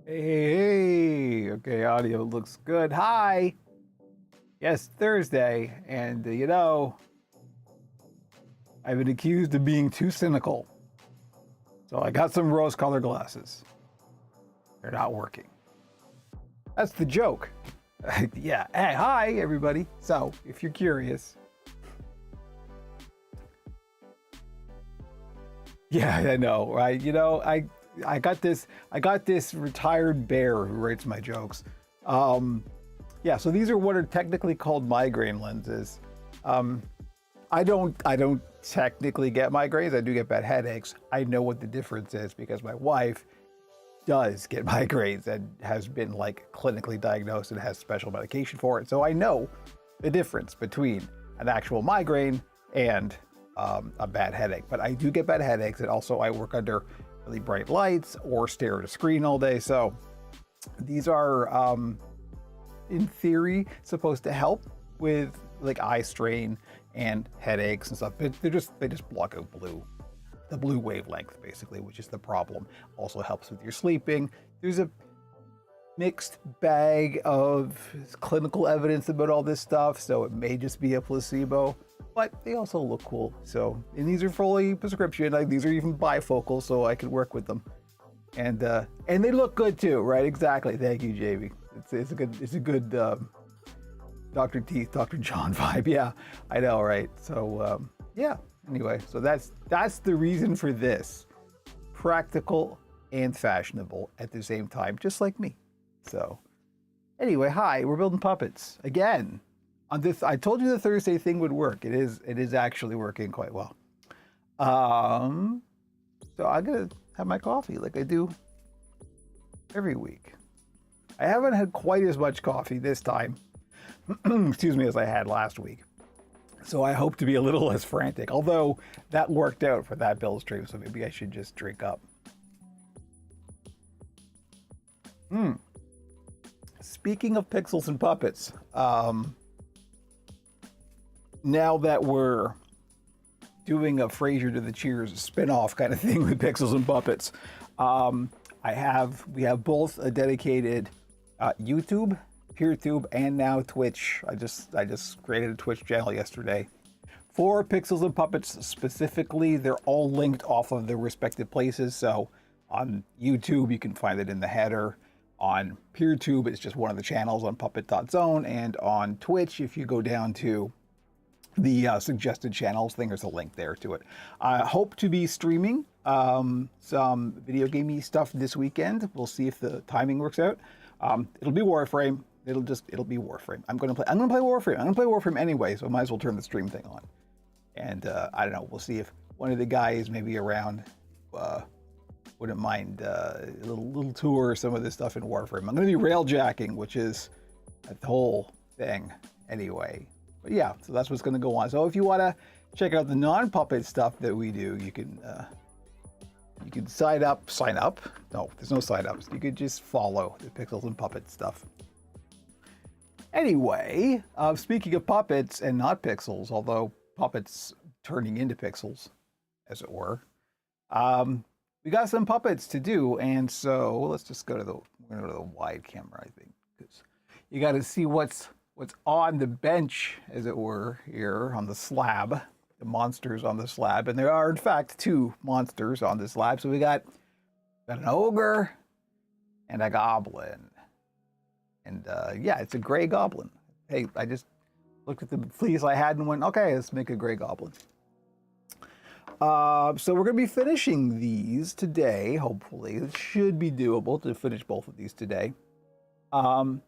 Hey, hey, hey. Okay, audio looks good. Hi. Yes, Thursday. And I've been accused of being too cynical. So I got some rose colored glasses. They're not working. That's the joke. Yeah. Hey, hi, everybody. So, if you're curious. Yeah, I know, right? I got this retired bear who writes my jokes. Um, yeah, so these are what are technically called migraine lenses. Um, I don't technically get migraines. I do get bad headaches. I know what the difference is because my wife does get migraines and has been like clinically diagnosed and has special medication for it. So I know the difference between an actual migraine and a bad headache. But I do get bad headaches, and also I work under really bright lights or stare at a screen all day. So these are, in theory, supposed to help with like eye strain and headaches and stuff. But they just block out the blue wavelength basically, which is the problem. Also helps with your sleeping. There's a mixed bag of clinical evidence about all this stuff, so it may just be a placebo, but they also look cool. So, and these are fully prescription. Like these are even bifocal, so I could work with them, and they look good too, right? Exactly. Thank you, JB. It's a good Dr. Teeth, Dr. John vibe. Yeah, I know, right? So yeah. Anyway, so that's the reason for this. Practical and fashionable at the same time, just like me. So anyway, hi, we're building puppets again. On this, I told you the Thursday thing would work. It is actually working quite well. So I'm gonna have my coffee like I do every week. I haven't had quite as much coffee this time, excuse me, as I had last week. So I hope to be a little less frantic, although that worked out for that build stream, so maybe I should just drink up. Speaking of pixels and puppets, now that we're doing a Frasier to the Cheers spin-off kind of thing with pixels and puppets, we have both a dedicated YouTube, PeerTube, and now Twitch. I just created a Twitch channel yesterday for Pixels and Puppets specifically. They're all linked off of their respective places. So on YouTube, you can find it in the header. On PeerTube, it's just one of the channels on puppet.zone. And on Twitch, if you go down to the suggested channels thing, there's a link there to it. I hope to be streaming some video gamey stuff this weekend. We'll see if the timing works out. It'll be Warframe. It'll be Warframe. I'm gonna play Warframe. I'm gonna play Warframe anyway, so I might as well turn the stream thing on. And I don't know. We'll see if one of the guys maybe around wouldn't mind a little tour of some of this stuff in Warframe. I'm gonna be railjacking, which is the whole thing anyway. But yeah, so that's what's gonna go on. So if you wanna check out the non-puppet stuff that we do, you can sign up. No, there's no sign ups. You could just follow the Pixels and Puppet stuff. Anyway, speaking of puppets and not pixels, although puppets turning into pixels, as it were, we got some puppets to do, and so let's just we're gonna go to the wide camera, I think, because you got to see what's on the bench, as it were, here on the slab, the monsters on the slab, and there are in fact two monsters on the slab. So we got an ogre and a goblin. And yeah, it's a gray goblin. Hey, I just looked at the fleece I had and went, okay, let's make a gray goblin. So we're going to be finishing these today, hopefully. It should be doable to finish both of these today. And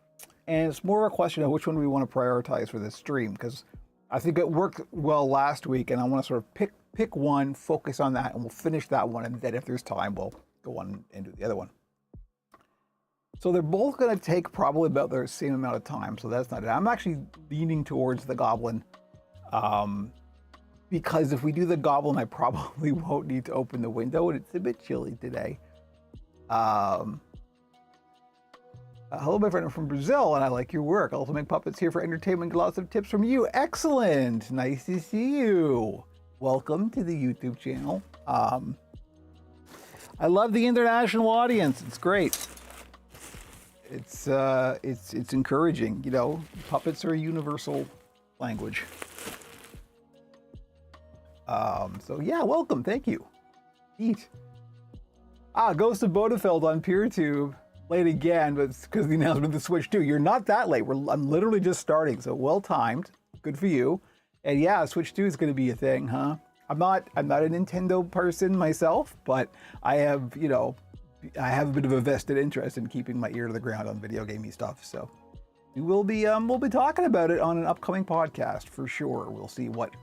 it's more of a question of which one we want to prioritize for this stream, because I think it worked well last week, and I want to sort of pick one, focus on that, and we'll finish that one, and then if there's time, we'll go on and do the other one. So they're both going to take probably about the same amount of time, so that's not it. I'm actually leaning towards the goblin, because if we do the goblin, I probably won't need to open the window, and it's a bit chilly today. Hello, my friend, I'm from Brazil, and I like your work. I also make puppets here for entertainment. Lots of tips from you. Excellent. Nice to see you. Welcome to the YouTube channel. I love the international audience. It's great. it's encouraging. You know, puppets are a universal language. So yeah, welcome, thank you. Eat. Ghost of Bodefeld on PeerTube. Late again, but it's because of the announcement of the Switch 2. You're not that late. I'm literally just starting, so well timed. Good for you. And yeah, Switch 2 is going to be a thing, huh? I'm not a Nintendo person myself, but I have, you know, I have a bit of a vested interest in keeping my ear to the ground on video gamey stuff. So we'll be talking about it on an upcoming podcast for sure. We'll see what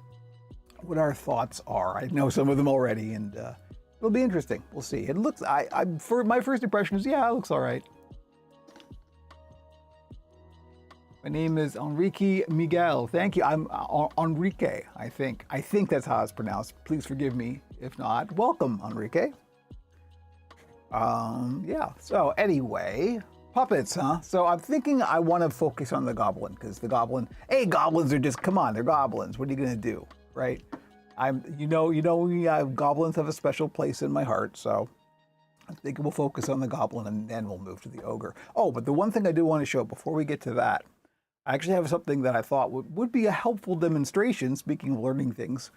our thoughts are. I know some of them already, and it'll be interesting. We'll see. It looks, for my first impression is, yeah, it looks all right. My name is Enrique Miguel. Thank you. I'm Enrique, I think. I think that's how it's pronounced. Please forgive me if not. Welcome, Enrique. Yeah, so anyway, puppets, huh? So I'm thinking I want to focus on the goblin, because the goblin, goblins are just, come on, they're goblins. What are you going to do, right? Goblins have a special place in my heart, so I think we'll focus on the goblin and then we'll move to the ogre. Oh, but the one thing I do want to show before we get to that, I actually have something that I thought would be a helpful demonstration, speaking of learning things,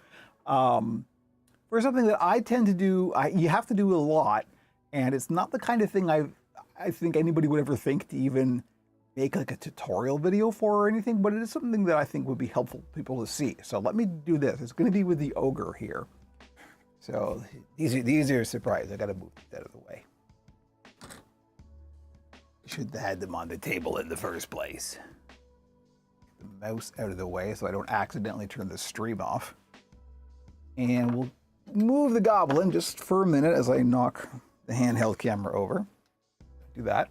for something that I tend to do, you have to do a lot, and it's not the kind of thing I think anybody would ever think to even make like a tutorial video for or anything, but it is something that I think would be helpful for people to see. So let me do this. It's going to be with the ogre here. So these are a surprise. I got to move that out of the way. Should have had them on the table in the first place. The mouse out of the way so I don't accidentally turn the stream off. And we'll move the goblin just for a minute as I knock the handheld camera over. Do that.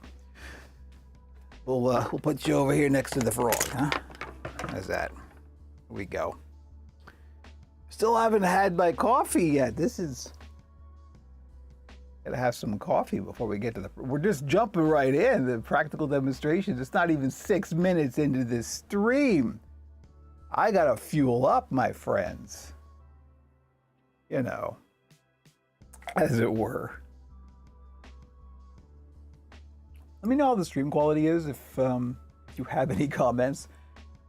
We'll put you over here next to the frog, huh? How's that? Here we go. Still haven't had my coffee yet. Gotta have some coffee before we get to we're just jumping right in. The practical demonstrations. It's not even 6 minutes into this stream. I gotta fuel up, my friends. You know, as it were. Let me know how the stream quality is if you have any comments.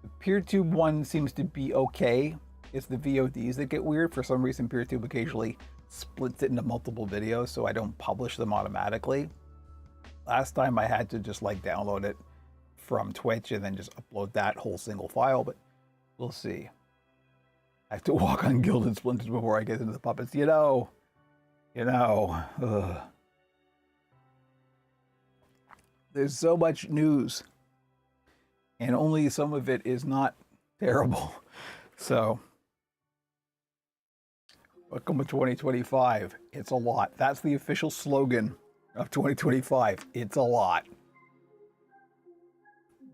The PeerTube one seems to be okay. It's the VODs that get weird. For some reason, PeerTube occasionally splits it into multiple videos, so I don't publish them automatically. Last time I had to just like download it from Twitch and then just upload that whole single file, but we'll see. I have to walk on Gilded Splinters before I get into the puppets. You know. Ugh. There's so much news, and only some of it is not terrible. So, welcome to 2025. It's a lot. That's the official slogan of 2025. It's a lot.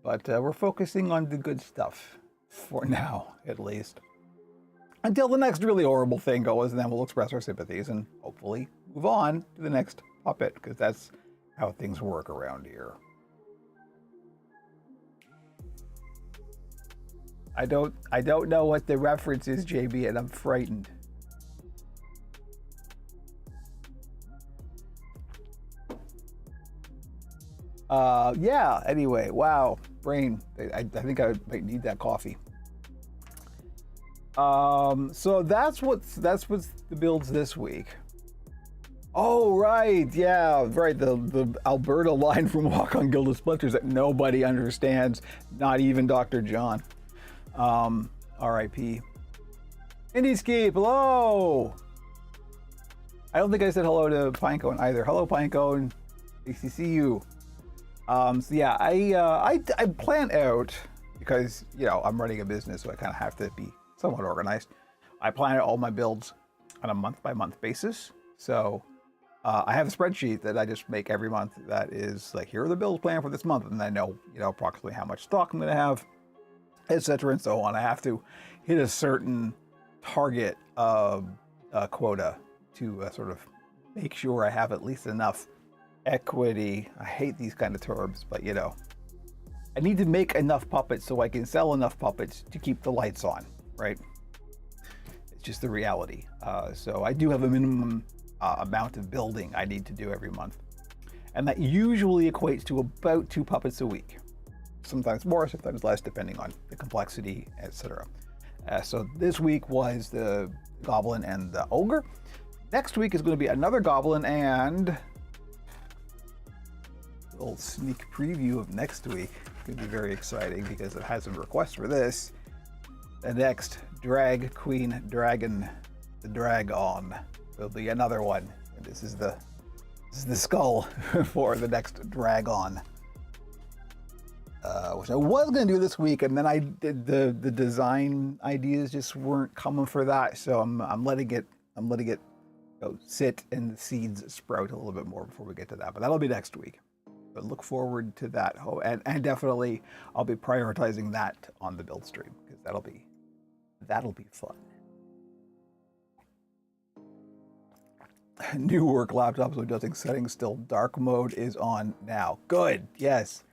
But we're focusing on the good stuff for now, at least. Until the next really horrible thing goes, and then we'll express our sympathies and hopefully move on to the next puppet, because that's how things work around here. I don't know what the reference is, JB, and I'm frightened. Yeah, anyway, wow, brain. I think I might need that coffee. So that's what's the builds this week. Oh, right, yeah, right, the Alberta line from Walk on Gilded Splinters that nobody understands, not even Dr. John. R.I.P. Indiescape, hello! I don't think I said hello to Pinecone either. Hello, Pinecone. Nice to see you. So yeah, I plan out, because, you know, I'm running a business, so I kind of have to be somewhat organized. I plan out all my builds on a month-by-month basis. So I have a spreadsheet that I just make every month that is like, here are the builds planned for this month, and I know, you know, approximately how much stock I'm going to have, etc. and so on. I have to hit a certain target quota to sort of make sure I have at least enough equity. I hate these kind of terms, but you know, I need to make enough puppets so I can sell enough puppets to keep the lights on, right? It's just the reality. So I do have a minimum amount of building I need to do every month. And that usually equates to about 2 puppets a week. Sometimes more, sometimes less, depending on the complexity, etc. So this week was the goblin and the ogre. Next week is going to be another goblin and a little sneak preview of next week. It's going to be very exciting because it has some requests for this. The next drag queen dragon, the Dragon. There'll be another one. And this is the skull for the next Dragon. Which I was going to do this week, and then I did the design ideas just weren't coming for that, so I'm letting it go sit and the seeds sprout a little bit more before we get to that. But that'll be next week. But look forward to that, and definitely I'll be prioritizing that on the build stream because that'll be fun. New work laptops with adjusting settings still. Dark mode is on now. Good. Yes.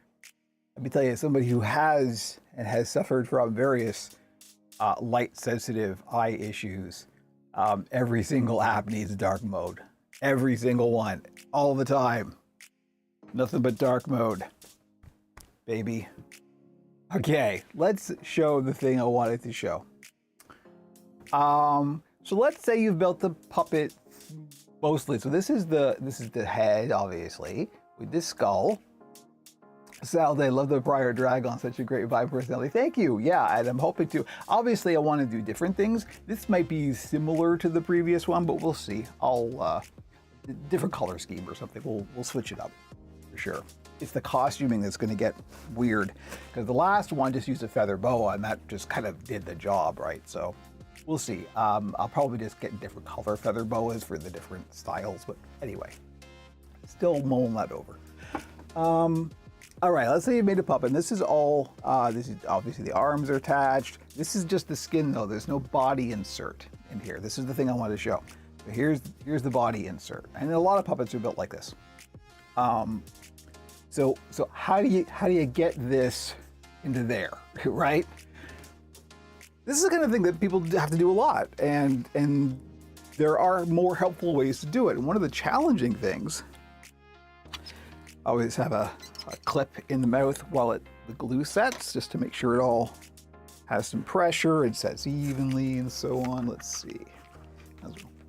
Let me tell you, somebody who has suffered from various light-sensitive eye issues, every single app needs dark mode. Every single one. All the time. Nothing but dark mode. Baby. Okay, let's show the thing I wanted to show. So let's say you've built the puppet mostly. So this is the head, obviously, with this skull. Sal, they love the prior Dragon, such a great vibe personality. Thank you. Yeah, and I'm hoping to. Obviously, I want to do different things. This might be similar to the previous one, but we'll see. I'll different color scheme or something. We'll switch it up for sure. It's the costuming that's going to get weird because the last one just used a feather boa, and that just kind of did the job, right? So we'll see. I'll probably just get different color feather boas for the different styles, but anyway, still mulling that over. All right, let's say you made a puppet. And this is all, this is obviously the arms are attached. This is just the skin though. There's no body insert in here. This is the thing I wanted to show. So here's the body insert. And a lot of puppets are built like this. So how do you get this into there, right? This is the kind of thing that people have to do a lot. And there are more helpful ways to do it. And one of the challenging things, I always have a clip in the mouth while the glue sets, just to make sure it all has some pressure and sets evenly and so on. Let's see.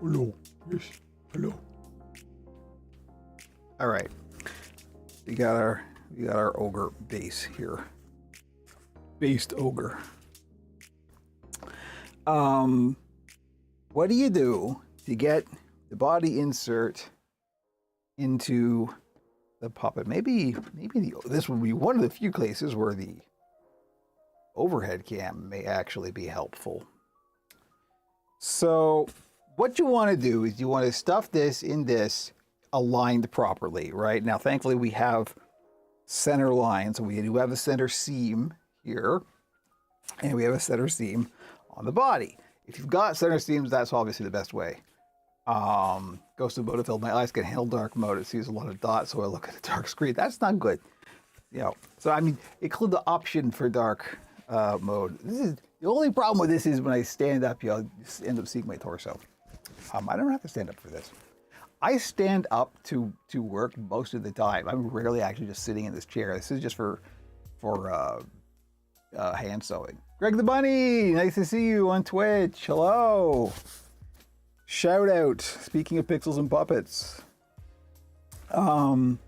Hello. Yes. Hello. All right. We got our ogre base here. Based ogre. What do you do to get the body insert into the puppet? Maybe this would be one of the few cases where the overhead cam may actually be helpful. So what you want to do is you want to stuff this in this aligned properly, right? Now, thankfully we have center line, so we do have a center seam here, and we have a center seam on the body. If you've got center seams, that's obviously the best way. Ghost of Botafield, my eyes can handle dark mode. It sees a lot of dots, so I look at a dark screen. That's not good. So I mean, include the option for dark mode. This is the only problem with this is when I stand up, you'll end up seeing my torso. I don't have to stand up for this. I stand up to work most of the time. I'm rarely actually just sitting in this chair. This is just for hand sewing. Greg the Bunny, nice to see you on Twitch. Hello. Shout out. Speaking of pixels and puppets. So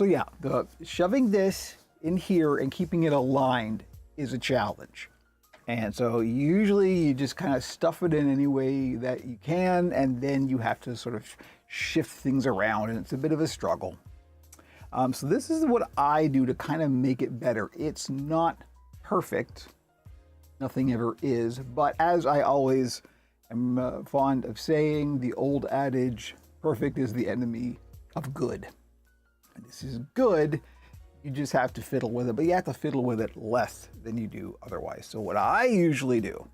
yeah, shoving this in here and keeping it aligned is a challenge. And so usually you just kind of stuff it in any way that you can, and then you have to sort of shift things around, and it's a bit of a struggle. So this is what I do to kind of make it better. It's not perfect. Nothing ever is. But as I always am fond of saying, the old adage, perfect is the enemy of good. And this is good. You just have to fiddle with it, but you have to fiddle with it less than you do otherwise. So what I usually do,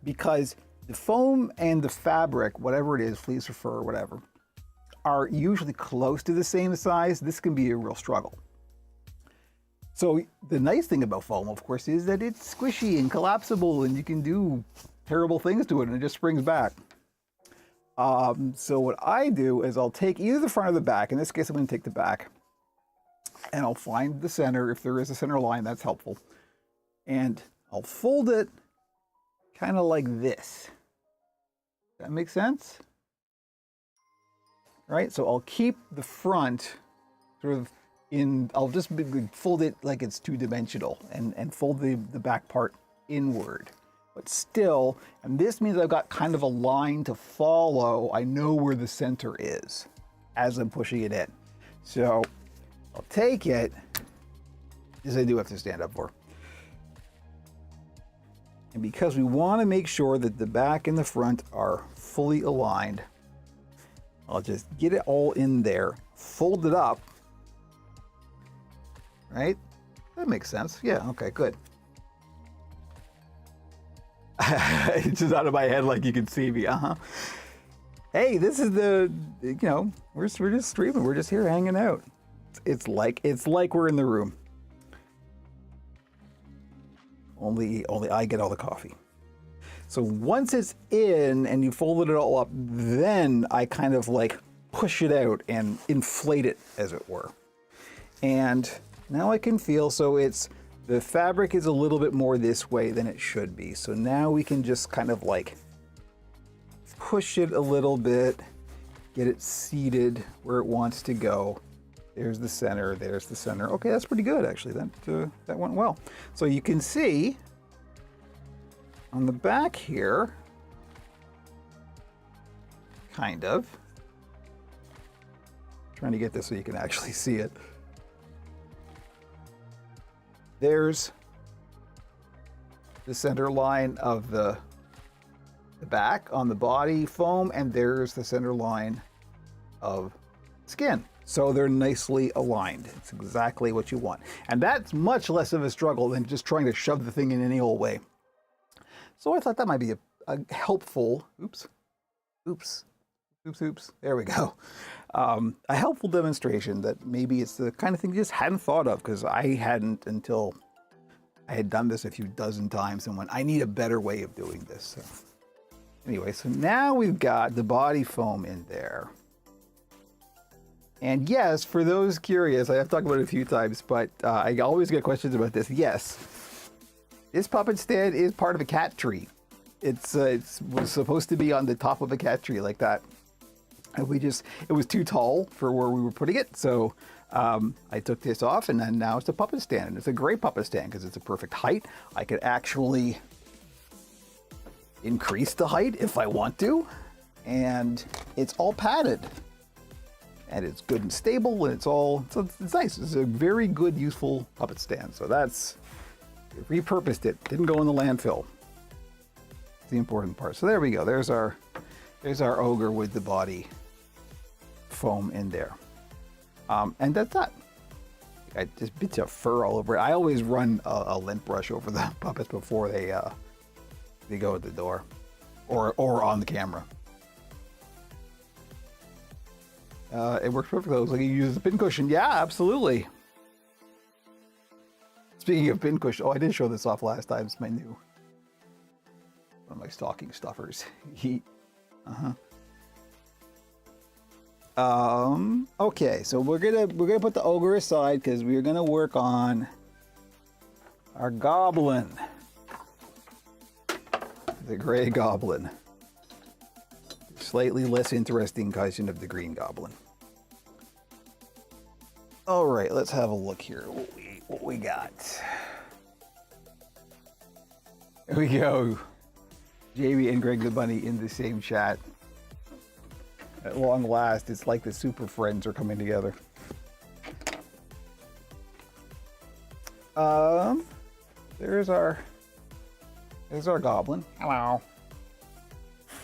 because the foam and the fabric, whatever it is, fleece or fur or whatever, are usually close to the same size, this can be a real struggle. So the nice thing about foam, of course, is that it's squishy and collapsible and you can do terrible things to it and it just springs back. So what I do is I'll take either the front or the back. In this case, I'm going to take the back. And I'll find the center. If there is a center line, that's helpful. And I'll fold it kind of like this. Does that make sense? Right? So I'll keep the front sort of in, I'll just fold it like it's two-dimensional and fold the back part inward. But still, and this means I've got kind of a line to follow. I know where the center is as I'm pushing it in. So I'll take it, this I do have to stand up for. And because we want to make sure that the back and the front are fully aligned, I'll just get it all in there, fold it up, right? That makes sense. Yeah, okay, good. It's just out of my head like you can see me, Hey, this is the, you know, we're just streaming, we're just here hanging out. It's like we're in the room. Only I get all the coffee. So once it's in and you folded it all up, then I kind of like push it out and inflate it, as it were. And now I can feel, so the fabric is a little bit more this way than it should be. So now we can just kind of like push it a little bit, get it seated where it wants to go. There's the center, there's the center. Okay, that's pretty good actually. That went well. So you can see on the back here, kind of. Trying to get this so you can actually see it. There's the center line of the back on the body foam, and there's the center line of skin. So they're nicely aligned. It's exactly what you want. And that's much less of a struggle than just trying to shove the thing in any old way. So I thought that might be a helpful, oops, there we go. A helpful demonstration that maybe it's the kind of thing you just hadn't thought of, because I hadn't until I had done this a few dozen times and went, I need a better way of doing this. So anyway, so now we've got the body foam in there. And yes, for those curious, I have talked about it a few times, but I always get questions about this. Yes, this puppet stand is part of a cat tree. It was supposed to be on the top of a cat tree like that. And it was too tall for where we were putting it. So I took this off, and then now it's a puppet stand. And it's a great puppet stand because it's a perfect height. I could actually increase the height if I want to. And it's all padded. And it's good and stable, and it's nice. It's a very good, useful puppet stand. So repurposed it. Didn't go in the landfill. It's the important part. So there we go. There's our ogre with the body foam in there. And that's that. I just bits of fur all over it. I always run a lint brush over the puppets before they go at the door or on the camera. It works perfectly. It looks like you use the pincushion. Yeah, absolutely. Speaking of pincushion, I did show this off last time. It's my new one of my stocking stuffers. Okay, so we're gonna put the ogre aside because we're gonna work on our goblin, the gray goblin. Slightly less interesting cousin of the green goblin. All right, let's have a look here. What we got? There we go. Jamie and Greg the Bunny in the same chat. At long last, it's like the super friends are coming together. There's our goblin. Hello.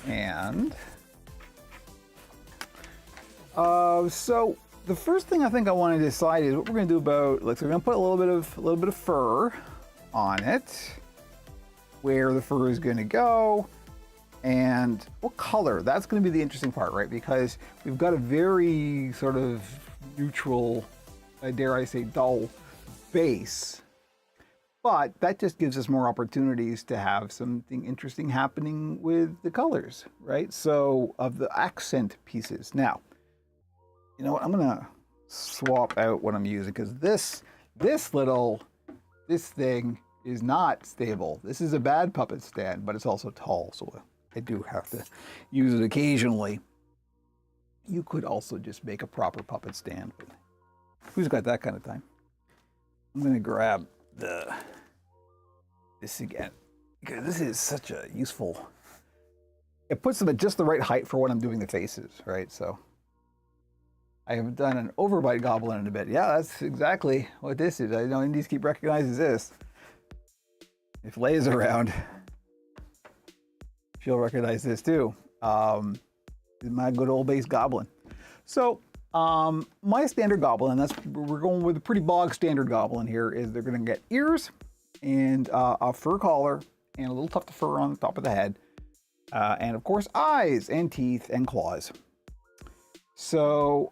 And so the first thing I think I want to decide is what we're going to do about. We're going to put a little bit of fur on it. Where the fur is going to go, and what color. That's going to be the interesting part, right? Because we've got a very sort of neutral, dare I say, dull base. But that just gives us more opportunities to have something interesting happening with the colors, right? So of the accent pieces. Now, you know what? I'm gonna swap out what I'm using because this thing is not stable. This is a bad puppet stand, but it's also tall, so I do have to use it occasionally. You could also just make a proper puppet stand, but who's got that kind of time? I'm gonna grab this again, because this is such a useful, it puts them at just the right height for when I'm doing the faces, right? So I have done an overbite goblin in a bit. Yeah, that's exactly what this is. I know Indies Keep recognizes this. If Leia's around, she'll recognize this too. My good old base goblin. So my standard goblin, we're going with a pretty bog standard goblin here, is they're gonna get ears and a fur collar and a little tuft of fur on the top of the head. And of course, eyes and teeth and claws. So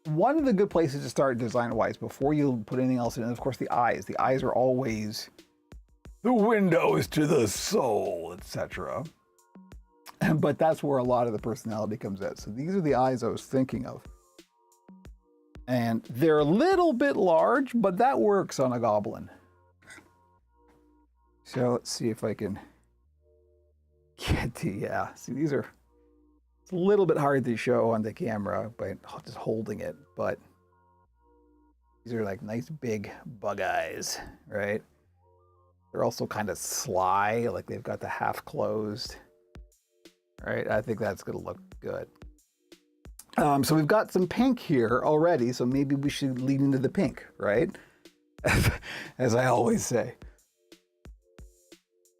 one of the good places to start design-wise before you put anything else in is, of course, the eyes. The eyes are always the windows to the soul, etc. But that's where a lot of the personality comes at. So these are the eyes I was thinking of. And they're a little bit large, but that works on a goblin. So let's see if I can get to, yeah. See, these are, it's a little bit hard to show on the camera by just holding it, but these are like nice big bug eyes, right? They're also kind of sly, like they've got the half closed, right? I think that's gonna look good. So we've got some pink here already, so maybe we should lead into the pink, right? As I always say.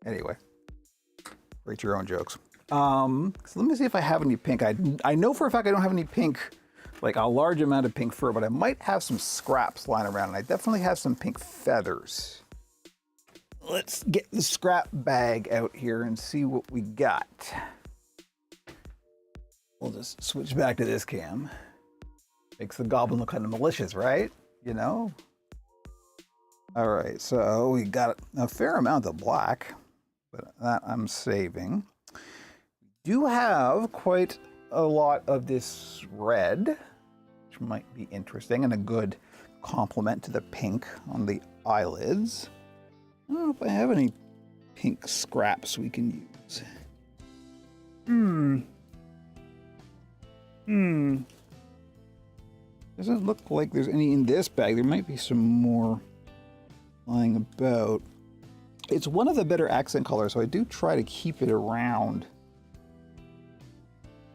Anyway, write your own jokes. So let me see if I have any pink. I know for a fact I don't have any pink, like a large amount of pink fur, but I might have some scraps lying around, and I definitely have some pink feathers. Let's get the scrap bag out here and see what we got. We'll just switch back to this cam. Makes the goblin look kind of malicious, right? You know? All right, so we got a fair amount of black, but that I'm saving. We do have quite a lot of this red, which might be interesting and a good complement to the pink on the eyelids. I don't know if I have any pink scraps we can use. Doesn't look like there's any in this bag. There might be some more lying about. It's one of the better accent colors, so I do try to keep it around.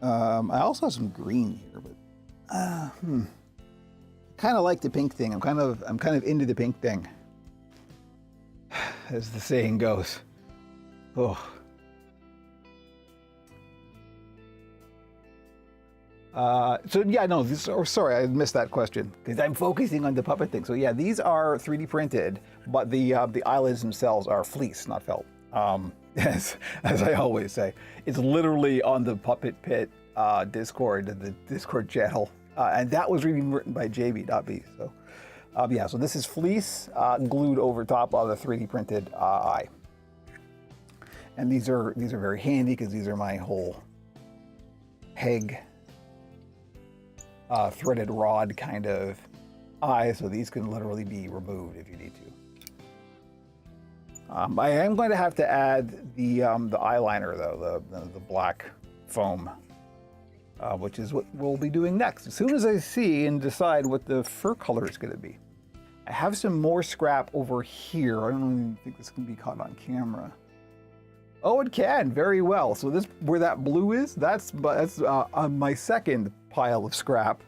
I also have some green here, but kind of like the pink thing. I'm kind of into the pink thing, as the saying goes. Oh. So yeah, no, sorry, I missed that question because I'm focusing on the puppet thing. So yeah, these are 3D printed, but the eyelids themselves are fleece, not felt. As I always say, it's literally on the Puppet Pit Discord, the Discord channel, and that was written by JB.B. So yeah, so this is fleece glued over top of the 3D printed eye, and these are very handy because these are my whole peg. Threaded rod kind of eye, so these can literally be removed if you need to. I am going to have to add the eyeliner though, the black foam, which is what we'll be doing next. As soon as I see and decide what the fur color is going to be. I have some more scrap over here. I don't even think this can be caught on camera. Oh, it can very well. So this, where that blue is, that's on my second pile of scrap.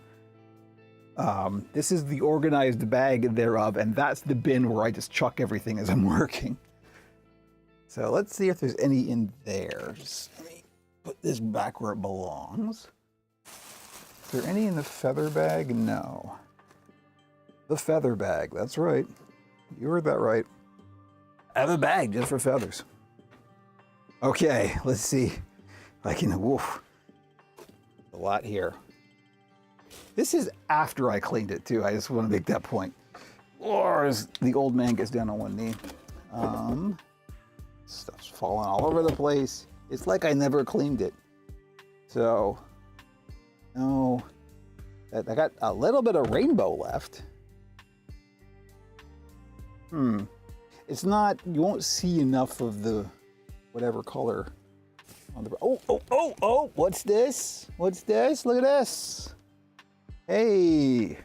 This is the organized bag thereof, and that's the bin where I just chuck everything as I'm working. So let's see if there's any in there. Just let me put this back where it belongs. Is there any in the feather bag? No. The feather bag, that's right. You heard that right. I have a bag just for feathers. Okay, let's see if I can, woof. A lot here. This is after I cleaned it too. I just want to make that point. Or as the old man gets down on one knee. Stuff's falling all over the place. It's like I never cleaned it. So, no, I got a little bit of rainbow left. It's not, you won't see enough of the whatever color on the, oh, what's this? What's this? Look at this. Hey,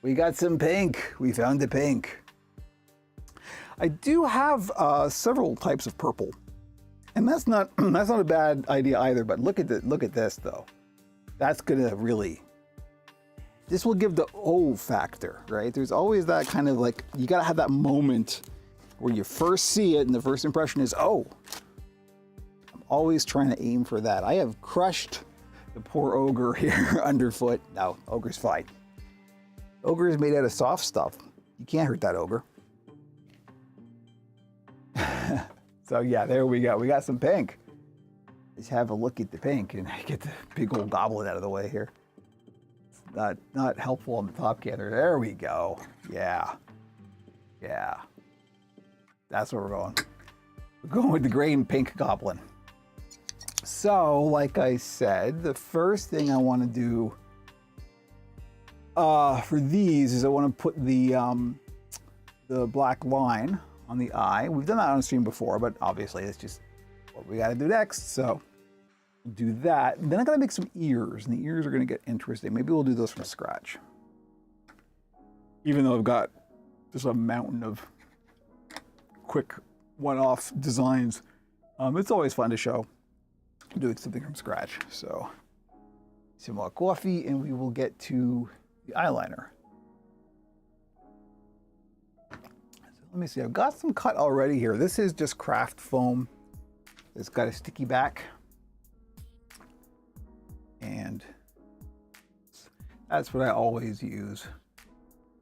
we got some pink. We found the pink. I do have several types of purple, and that's not a bad idea either. But look at this though. That's gonna really. This will give the oh factor, right? There's always that kind of like, you gotta have that moment where you first see it and the first impression is, oh. I'm always trying to aim for that. I have crushed the poor ogre here underfoot. No, ogre's fine. Ogre is made out of soft stuff. You can't hurt that ogre. So yeah, there we go. We got some pink. Let's have a look at the pink and get the big old goblin out of the way here. Not helpful on the top camera. There we go. Yeah. That's where we're going. We're going with the gray and pink goblin. So, like I said, the first thing I want to do for these is I want to put the black line on the eye. We've done that on stream before, but obviously it's just what we got to do next. So do that. Then I got to make some ears, and the ears are going to get interesting. Maybe we'll do those from scratch. Even though I've got just a mountain of quick one-off designs, it's always fun to show doing something from scratch. So some more coffee, and we will get to the eyeliner. So let me see. I've got some cut already here. This is just craft foam. It's got a sticky back. And that's what I always use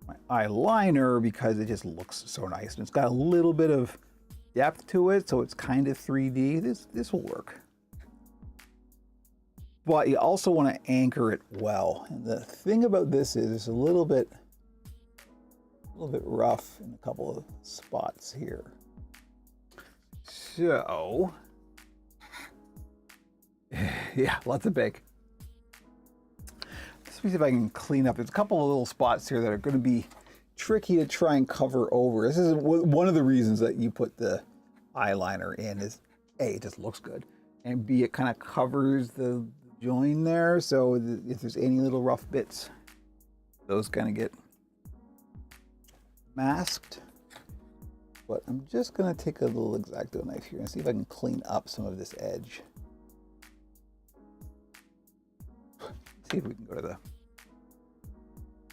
my eyeliner, because it just looks so nice. And it's got a little bit of depth to it, so it's kind of 3D. This will work. But you also want to anchor it well. And the thing about this is it's a little bit rough in a couple of spots here. So, yeah, lots of big. Let me see if I can clean up. There's a couple of little spots here that are going to be tricky to try and cover over. This is one of the reasons that you put the eyeliner in is A, it just looks good, and B, it kind of covers the join there. So if there's any little rough bits, those kind of get masked. But I'm just going to take a little X-Acto knife here and see if I can clean up some of this edge. See if we can go to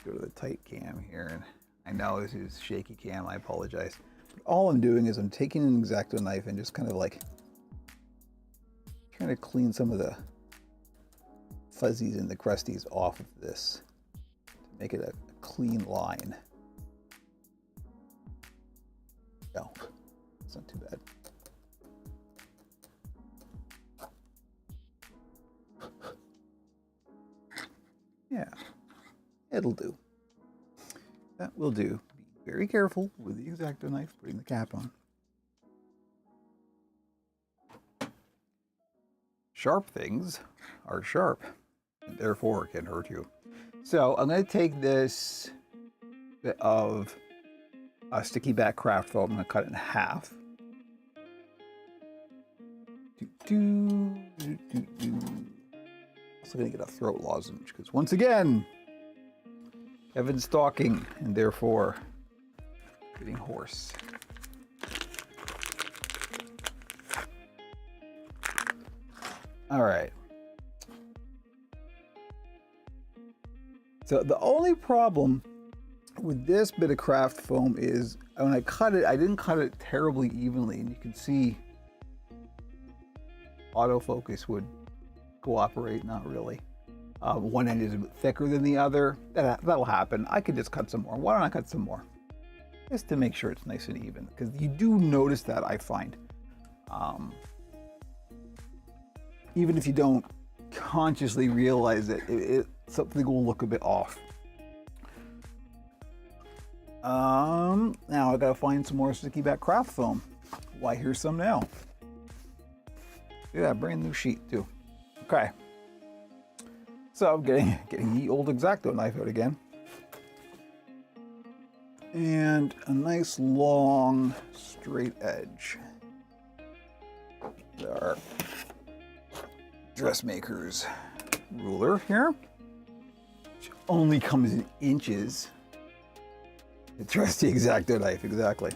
the tight cam here. And I know this is shaky cam, I apologize. But all I'm doing is I'm taking an X-Acto knife and just kind of like trying to clean some of the fuzzies and the crusties off of this to make it a clean line. No, it's not too bad. Yeah, it'll do. That will do. Be very careful with the X-Acto knife, putting the cap on. Sharp things are sharp, and therefore can hurt you. So I'm going to take this bit of a sticky back craft foam. I'm going to cut it in half. Also going to get a throat lozenge because once again, Kevin's stalking and therefore getting hoarse. All right. So the only problem with this bit of craft foam is when I cut it, I didn't cut it terribly evenly, and you can see autofocus would cooperate, not really. One end is a bit thicker than the other. That'll happen. I could just cut some more. Why don't I cut some more? Just to make sure it's nice and even, because you do notice that, I find. Even if you don't consciously realize it, something will look a bit off. Now I gotta find some more sticky back craft foam. Why, here's some now. Yeah, brand new sheet too. Okay. So I'm getting the old X-Acto knife out again. And a nice long straight edge. Our dressmaker's ruler here, which only comes in inches. The trusty X-Acto knife, exactly.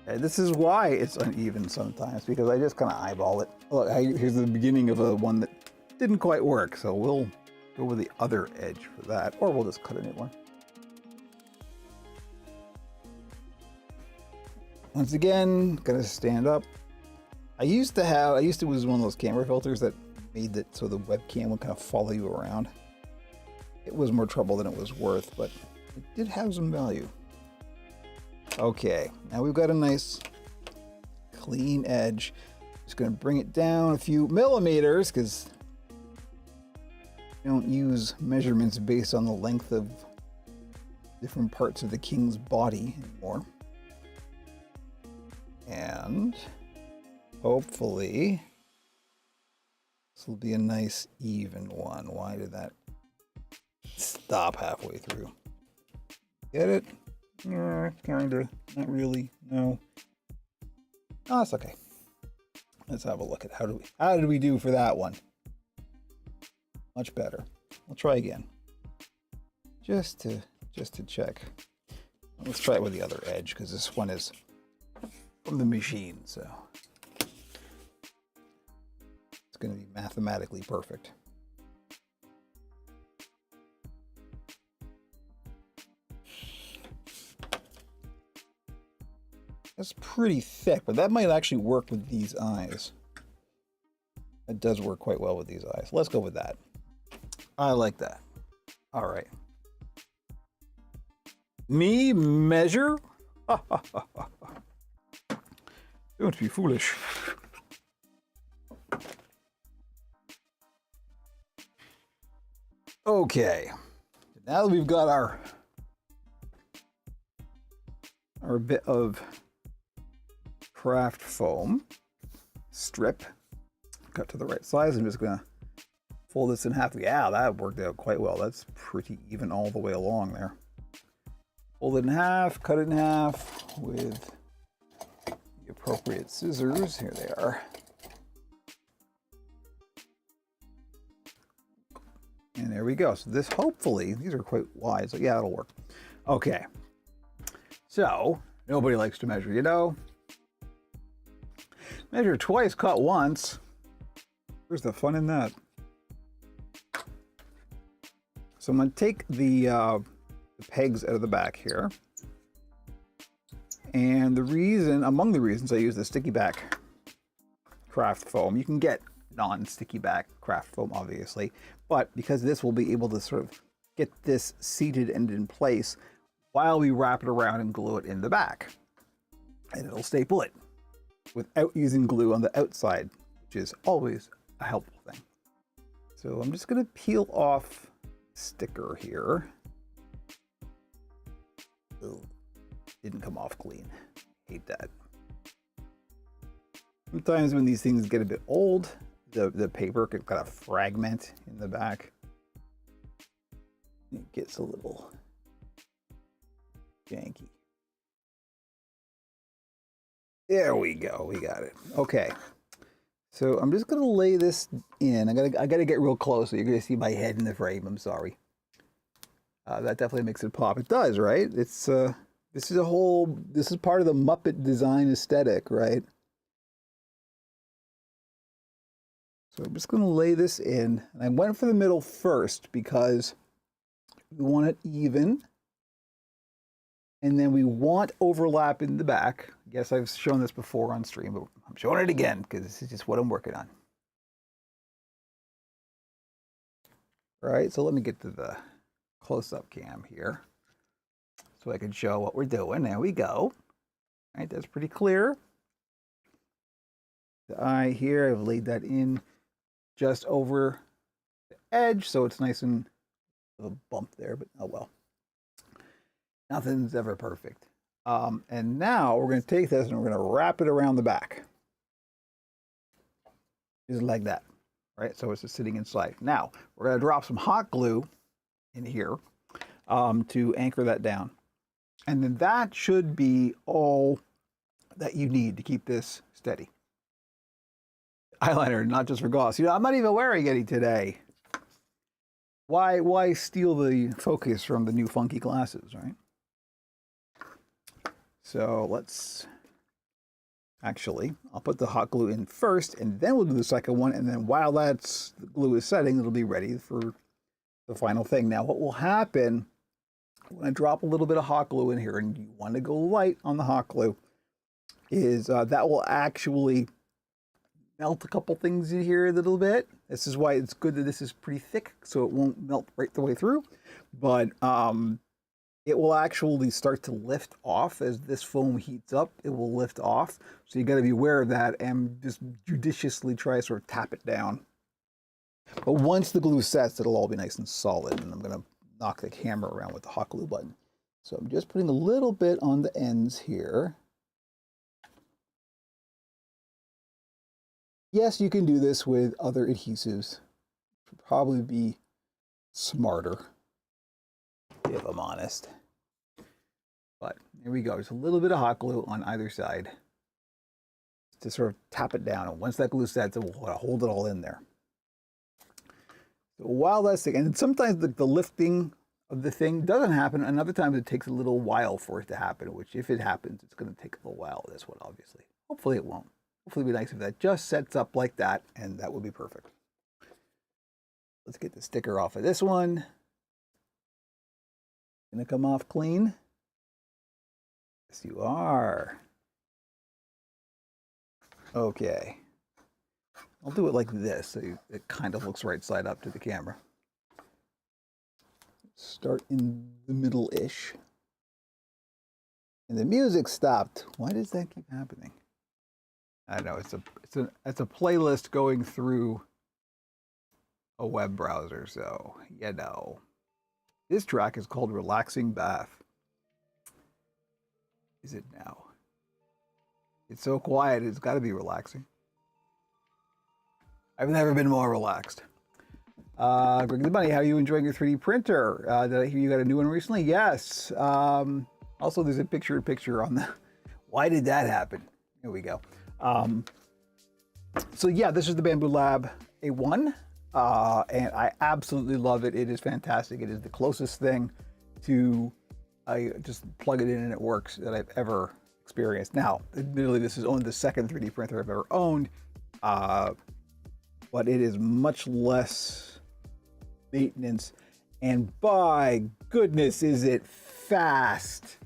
And this is why it's uneven sometimes, because I just kind of eyeball it. Look, here's the beginning of a one that didn't quite work, so we'll go with the other edge for that, or we'll just cut a new one. Once again, gonna stand up. I used to use one of those camera filters that made it so the webcam would kind of follow you around. It was more trouble than it was worth, but it did have some value. Okay, now we've got a nice clean edge. Just gonna bring it down a few millimeters because we don't use measurements based on the length of different parts of the king's body anymore. And hopefully this will be a nice even one. Why did that stop halfway through? Get it? Kinda. Not really. No. Oh, that's okay. Let's have a look at how did we do for that one? Much better. We'll try again. Just to check. Let's try it with the other edge because this one is from the machine, so it's going to be mathematically perfect. That's pretty thick, but that might actually work with these eyes. It does work quite well with these eyes. Let's go with that. I like that. All right. Me measure? Don't be foolish. Okay. Now that we've got our bit of craft foam strip cut to the right size, I'm just gonna fold this in half. Yeah, that worked out quite well. That's pretty even all the way along there. Fold it in half, cut it in half with the appropriate scissors. Here they are. And there we go. So this, hopefully, these are quite wide, so yeah, it'll work. Okay. So, nobody likes to measure, you know? Measure twice, cut once. Where's the fun in that? So I'm going to take the pegs out of the back here. And among the reasons I use the sticky back craft foam, you can get non-sticky back craft foam, obviously, but because this will be able to sort of get this seated and in place while we wrap it around and glue it in the back. And it'll staple it without using glue on the outside, which is always a helpful thing. So I'm just going to peel off the sticker here. Ugh, didn't come off clean. Hate that. Sometimes when these things get a bit old, the paper can kind of fragment in the back. It gets a little janky. There we go, we got it. Okay, so I'm just gonna lay this in. I gotta get real close so you're gonna see my head in the frame. I'm sorry. That definitely makes it pop. It does, right? It's this is part of the Muppet design aesthetic, right? So I'm just gonna lay this in, and I went for the middle first because we want it even. And then we want overlap in the back. I guess I've shown this before on stream, but I'm showing it again because this is just what I'm working on. All right, so let me get to the close-up cam here so I can show what we're doing. There we go. All right, that's pretty clear. The eye here, I've laid that in just over the edge, so it's nice and a bump there, but oh well. Nothing's ever perfect. And now we're going to take this and we're going to wrap it around the back. Just like that, right? So it's just sitting inside. Now we're going to drop some hot glue in here to anchor that down. And then that should be all that you need to keep this steady. Eyeliner, not just for gloss. You know, I'm not even wearing any today. Why steal the focus from the new funky glasses, right? So let's actually, I'll put the hot glue in first, and then we'll do the second one. And then while the glue is setting, it'll be ready for the final thing. Now, what will happen when I drop a little bit of hot glue in here, and you want to go light on the hot glue, is that will actually melt a couple things in here a little bit. This is why it's good that this is pretty thick, so it won't melt right the way through. But it will actually start to lift off as this foam heats up. It will lift off. So you got to be aware of that and just judiciously try to sort of tap it down. But once the glue sets, it'll all be nice and solid. And I'm going to knock the camera around with the hot glue button. So I'm just putting a little bit on the ends here. Yes, you can do this with other adhesives. Would probably be smarter, if I'm honest. But here we go. There's a little bit of hot glue on either side to sort of tap it down. And once that glue sets, it will hold it all in there. So while that's thing, and sometimes the lifting of the thing doesn't happen, and other times it takes a little while for it to happen, which if it happens, it's going to take a little while, this one, obviously. Hopefully it won't. Hopefully it'll be nice if that just sets up like that, and that would be perfect. Let's get the sticker off of this one. Gonna come off clean. Yes, you are. Okay. I'll do it like this, so it kind of looks right side up to the camera. Start in the middle-ish. And the music stopped. Why does that keep happening? I don't know. It's a playlist going through a web browser, so you know. This track is called Relaxing Bath. Is it now? It's so quiet, it's got to be relaxing. I've never been more relaxed. Greg the Bunny, how are you enjoying your 3D printer? Did I hear you got a new one recently? Yes. Also, there's a picture on the... Why did that happen? Here we go. So yeah, this is the Bambu Lab A1. And I absolutely love it. It is fantastic. It is the closest thing to I just plug it in and it works that I've ever experienced. Now, admittedly, this is only the second 3D printer I've ever owned, but it is much less maintenance. And by goodness, is it fast!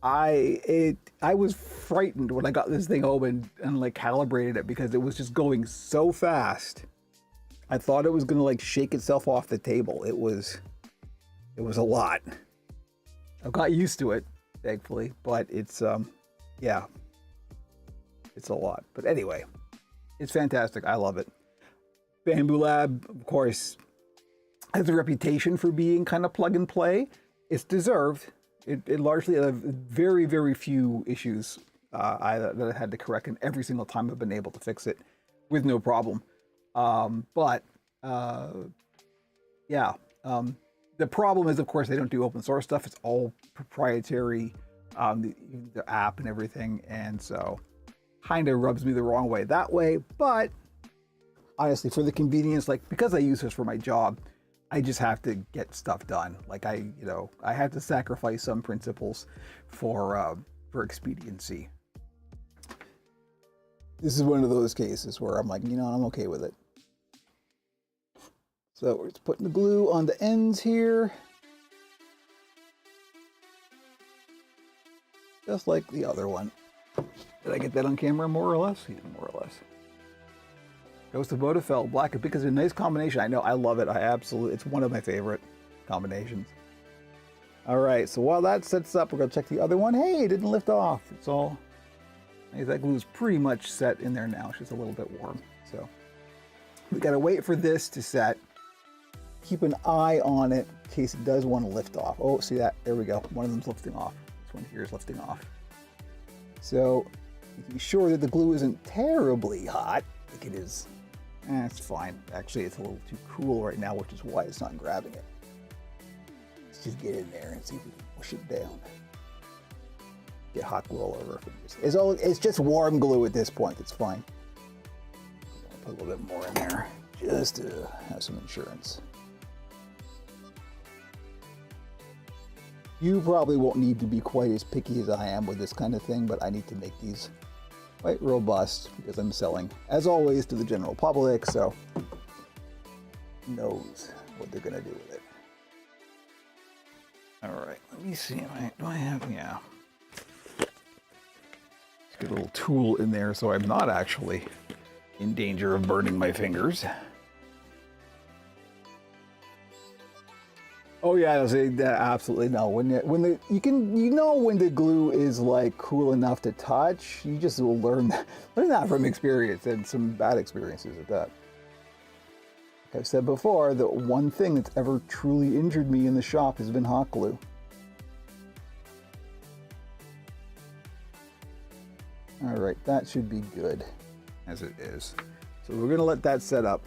I was frightened when I got this thing home and like calibrated it because it was just going so fast. I thought it was gonna like shake itself off the table. It was a lot. I've got used to it, thankfully, but it's yeah, it's a lot. But anyway, it's fantastic. I love it. Bambu Lab, of course, has a reputation for being kind of plug and play. It's deserved. It largely has very, very few issues that I had to correct, and every single time I've been able to fix it with no problem. Yeah. The problem is, of course, they don't do open source stuff. It's all proprietary, the app and everything. And so kind of rubs me the wrong way that way. But honestly, for the convenience, like because I use this for my job, I just have to get stuff done. Like I have to sacrifice some principles for expediency. This is one of those cases where I'm like, I'm okay with it. So we're just putting the glue on the ends here. Just like the other one. Did I get that on camera more or less? Yeah, more or less. Ghost of Vodafell, black and pink is a nice combination. I know, I love it. It's one of my favorite combinations. All right, so while that sets up, we're gonna check the other one. Hey, it didn't lift off. It's all, that glue is pretty much set in there now. It's just a little bit warm. So we gotta wait for this to set. keep an eye on it in case it does want to lift off. Oh, see that? There we go. One of them's lifting off. This one here is lifting off. So you can be sure that the glue isn't terribly hot. Like it is. It's fine. Actually, it's a little too cool right now, which is why it's not grabbing it. Let's just get in there and see if we can push it down. Get hot glue all over our fingers. It's just warm glue at this point. It's fine. Put a little bit more in there just to have some insurance. You probably won't need to be quite as picky as I am with this kind of thing, but I need to make these quite robust because I'm selling, as always, to the general public, so who knows what they're going to do with it. All right, let me see. Do I have, yeah. Let's get a little tool in there so I'm not actually in danger of burning my fingers. Oh yeah, I say that absolutely no. When the glue is like cool enough to touch, you just will learn that from experience and some bad experiences at that. Like I've said before, the one thing that's ever truly injured me in the shop has been hot glue. All right, that should be good as it is. So we're gonna let that set up.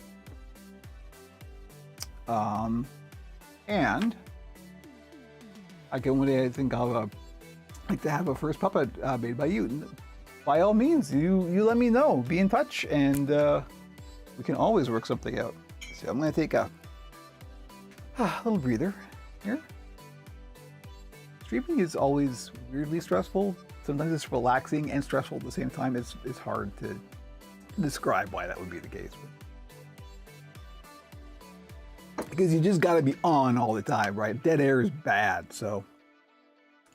And one day I think I'll like to have a first puppet made by you. By all means, you let me know. Be in touch, and we can always work something out. So I'm gonna take a little breather here. Streaming is always weirdly stressful. Sometimes it's relaxing and stressful at the same time. It's hard to describe why that would be the case. Because you just gotta be on all the time, right? Dead air is bad, so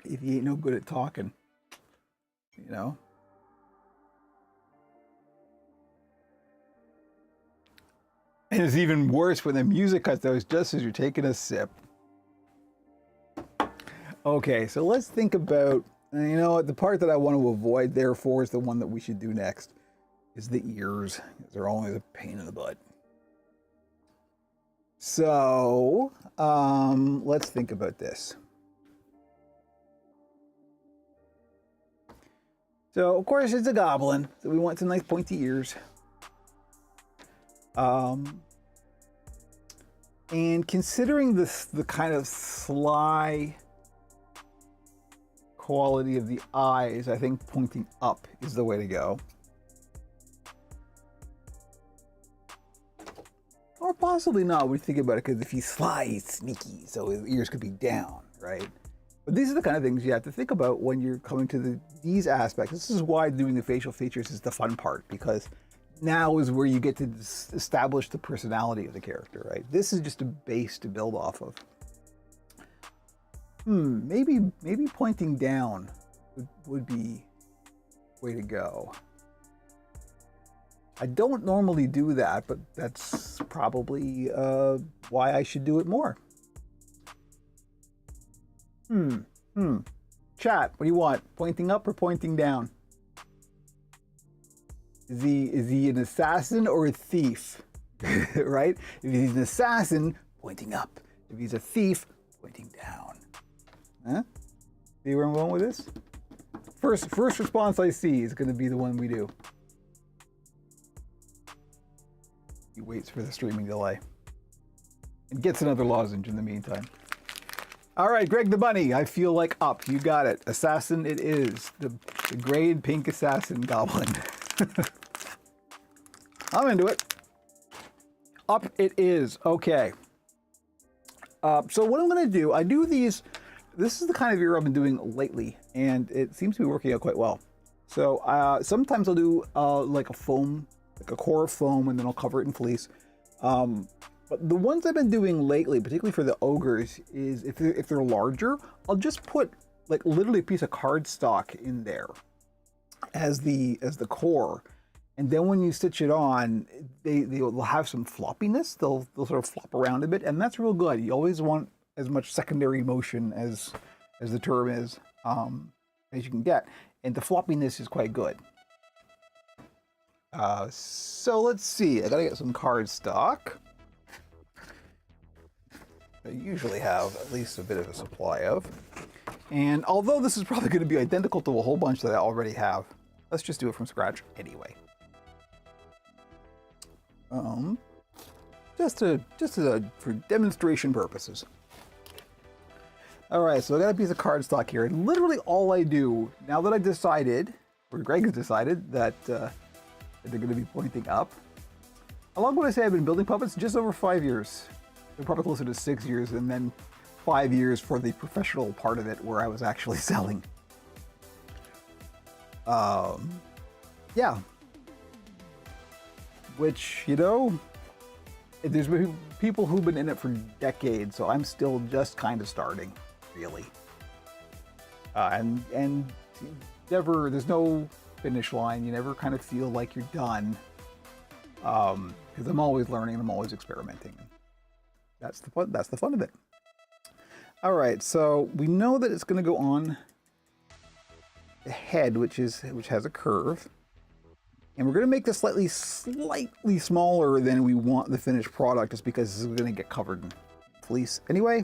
if you ain't no good at talking, you know. And it's even worse when the music cuts out just as you're taking a sip. Okay, so let's think about, you know, the part that I want to avoid, therefore, is the one that we should do next, is the ears. They're always a pain in the butt. So, let's think about this. So, of course, it's a goblin, so we want some nice pointy ears. And considering the kind of sly quality of the eyes, I think pointing up is the way to go. Or possibly not, when you think about it, because if he's sly, he's sneaky, so his ears could be down, right? But these are the kind of things you have to think about when you're coming to these aspects. This is why doing the facial features is the fun part, because now is where you get to establish the personality of the character, right? This is just a base to build off of. Maybe pointing down would be the way to go. I don't normally do that, but that's probably why I should do it more. Chat, what do you want? Pointing up or pointing down? Is he an assassin or a thief? Right? If he's an assassin, pointing up. If he's a thief, pointing down. Huh? See where I'm going with this? First response I see is going to be the one we do. He waits for the streaming delay and gets another lozenge in the meantime. All right, Greg the Bunny, I feel like up. You got it. Assassin it is. The gray and pink assassin goblin. I'm into it. Up it is. Okay. So what I'm going to do, I do these. This is the kind of ear I've been doing lately, and it seems to be working out quite well. So sometimes I'll do like a foam, like a core of foam, and then I'll cover it in fleece. But the ones I've been doing lately, particularly for the ogres, is if they're larger, I'll just put like literally a piece of cardstock in there as the core, and then when you stitch it on, they'll have some floppiness. They'll sort of flop around a bit, and that's real good. You always want as much secondary motion as the term is as you can get, and the floppiness is quite good. So let's see. I gotta get some cardstock. I usually have at least a bit of a supply of. And although this is probably going to be identical to a whole bunch that I already have, let's just do it from scratch anyway. For demonstration purposes. All right, so I got a piece of cardstock here, and literally all I do now that I decided, or Greg has decided that they're going to be pointing up. How long would I say I've been building puppets? Just over 5 years. They're probably closer to 6 years, and then 5 years for the professional part of it, where I was actually selling. Yeah. Which, you know, there's been people who've been in it for decades, so I'm still just kind of starting, really. And never, there's no finish line. You never kind of feel like you're done. Because I'm always learning, I'm always experimenting. That's the fun of it. All right, so we know that it's going to go on the head, which has a curve. And we're going to make this slightly smaller than we want the finished product, just because this is going to get covered in fleece. Anyway,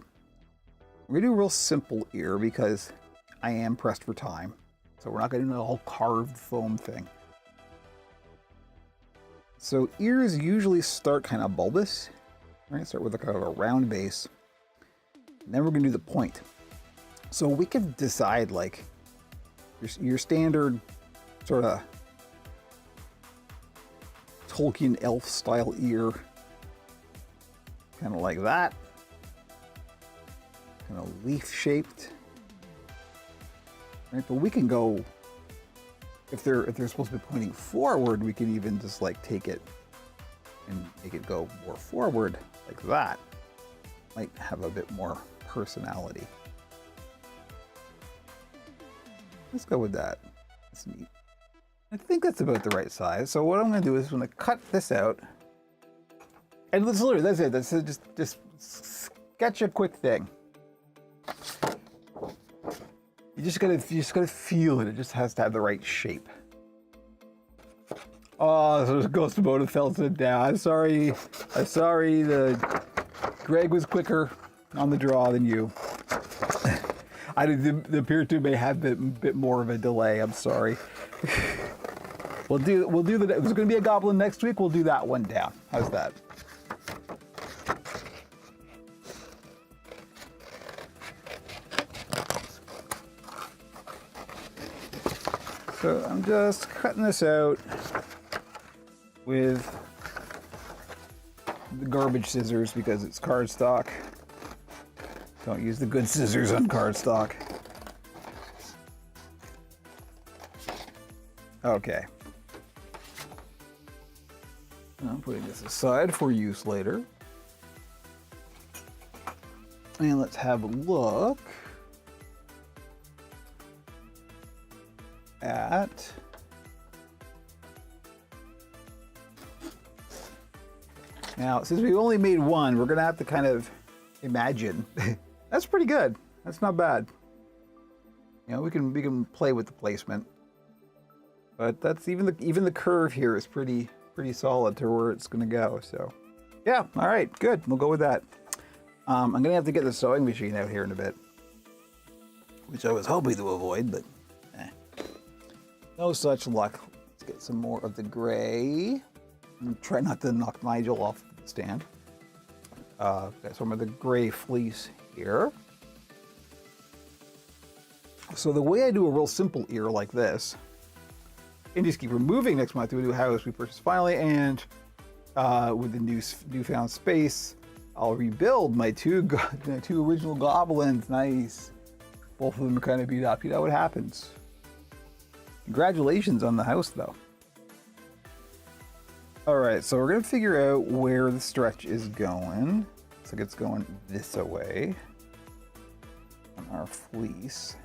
we're going to do a real simple ear because I am pressed for time. So we're not going to do the whole carved foam thing. So ears usually start kind of bulbous. Right? Start with a kind of a round base. And then we're going to do the point. So we can decide like your standard sort of Tolkien elf style ear, kind of like that, kind of leaf shaped, right? But we can go, if they're supposed to be pointing forward, we can even just like take it and make it go more forward like that. Might have a bit more personality. Let's go with that. That's neat. I think that's about the right size. So what I'm going to do is I'm going to cut this out. And that's literally, that's it. That's just sketch a quick thing. You just gotta feel it. It just has to have the right shape. Oh, so Ghost Mode fell to down. I'm sorry. Greg was quicker on the draw than you. The Peer 2 may have a bit more of a delay. I'm sorry. We'll do the. There's going to be a goblin next week. We'll do that one down. How's that? So I'm just cutting this out with the garbage scissors because it's cardstock. Don't use the good scissors on cardstock. Okay. I'm putting this aside for use later. And let's have a look at now, since we only made one, we're gonna have to kind of imagine. That's pretty good. That's not bad. You know, we can play with the placement. But that's even the curve here is pretty solid to where it's gonna go. So yeah, all right, good. We'll go with that. I'm gonna have to get the sewing machine out here in a bit, which I was hoping to avoid, but no such luck. Let's get some more of the gray. And try not to knock Nigel off the stand. Got some of the gray fleece here. So the way I do a real simple ear like this, and just keep removing next month to a new house we purchased finally, and with the newfound space, I'll rebuild my two original goblins. Nice. Both of them are kind of beat up. You know what happens. Congratulations on the house, though. All right, so we're gonna figure out where the stretch is going. Looks like it's going this way on our fleece.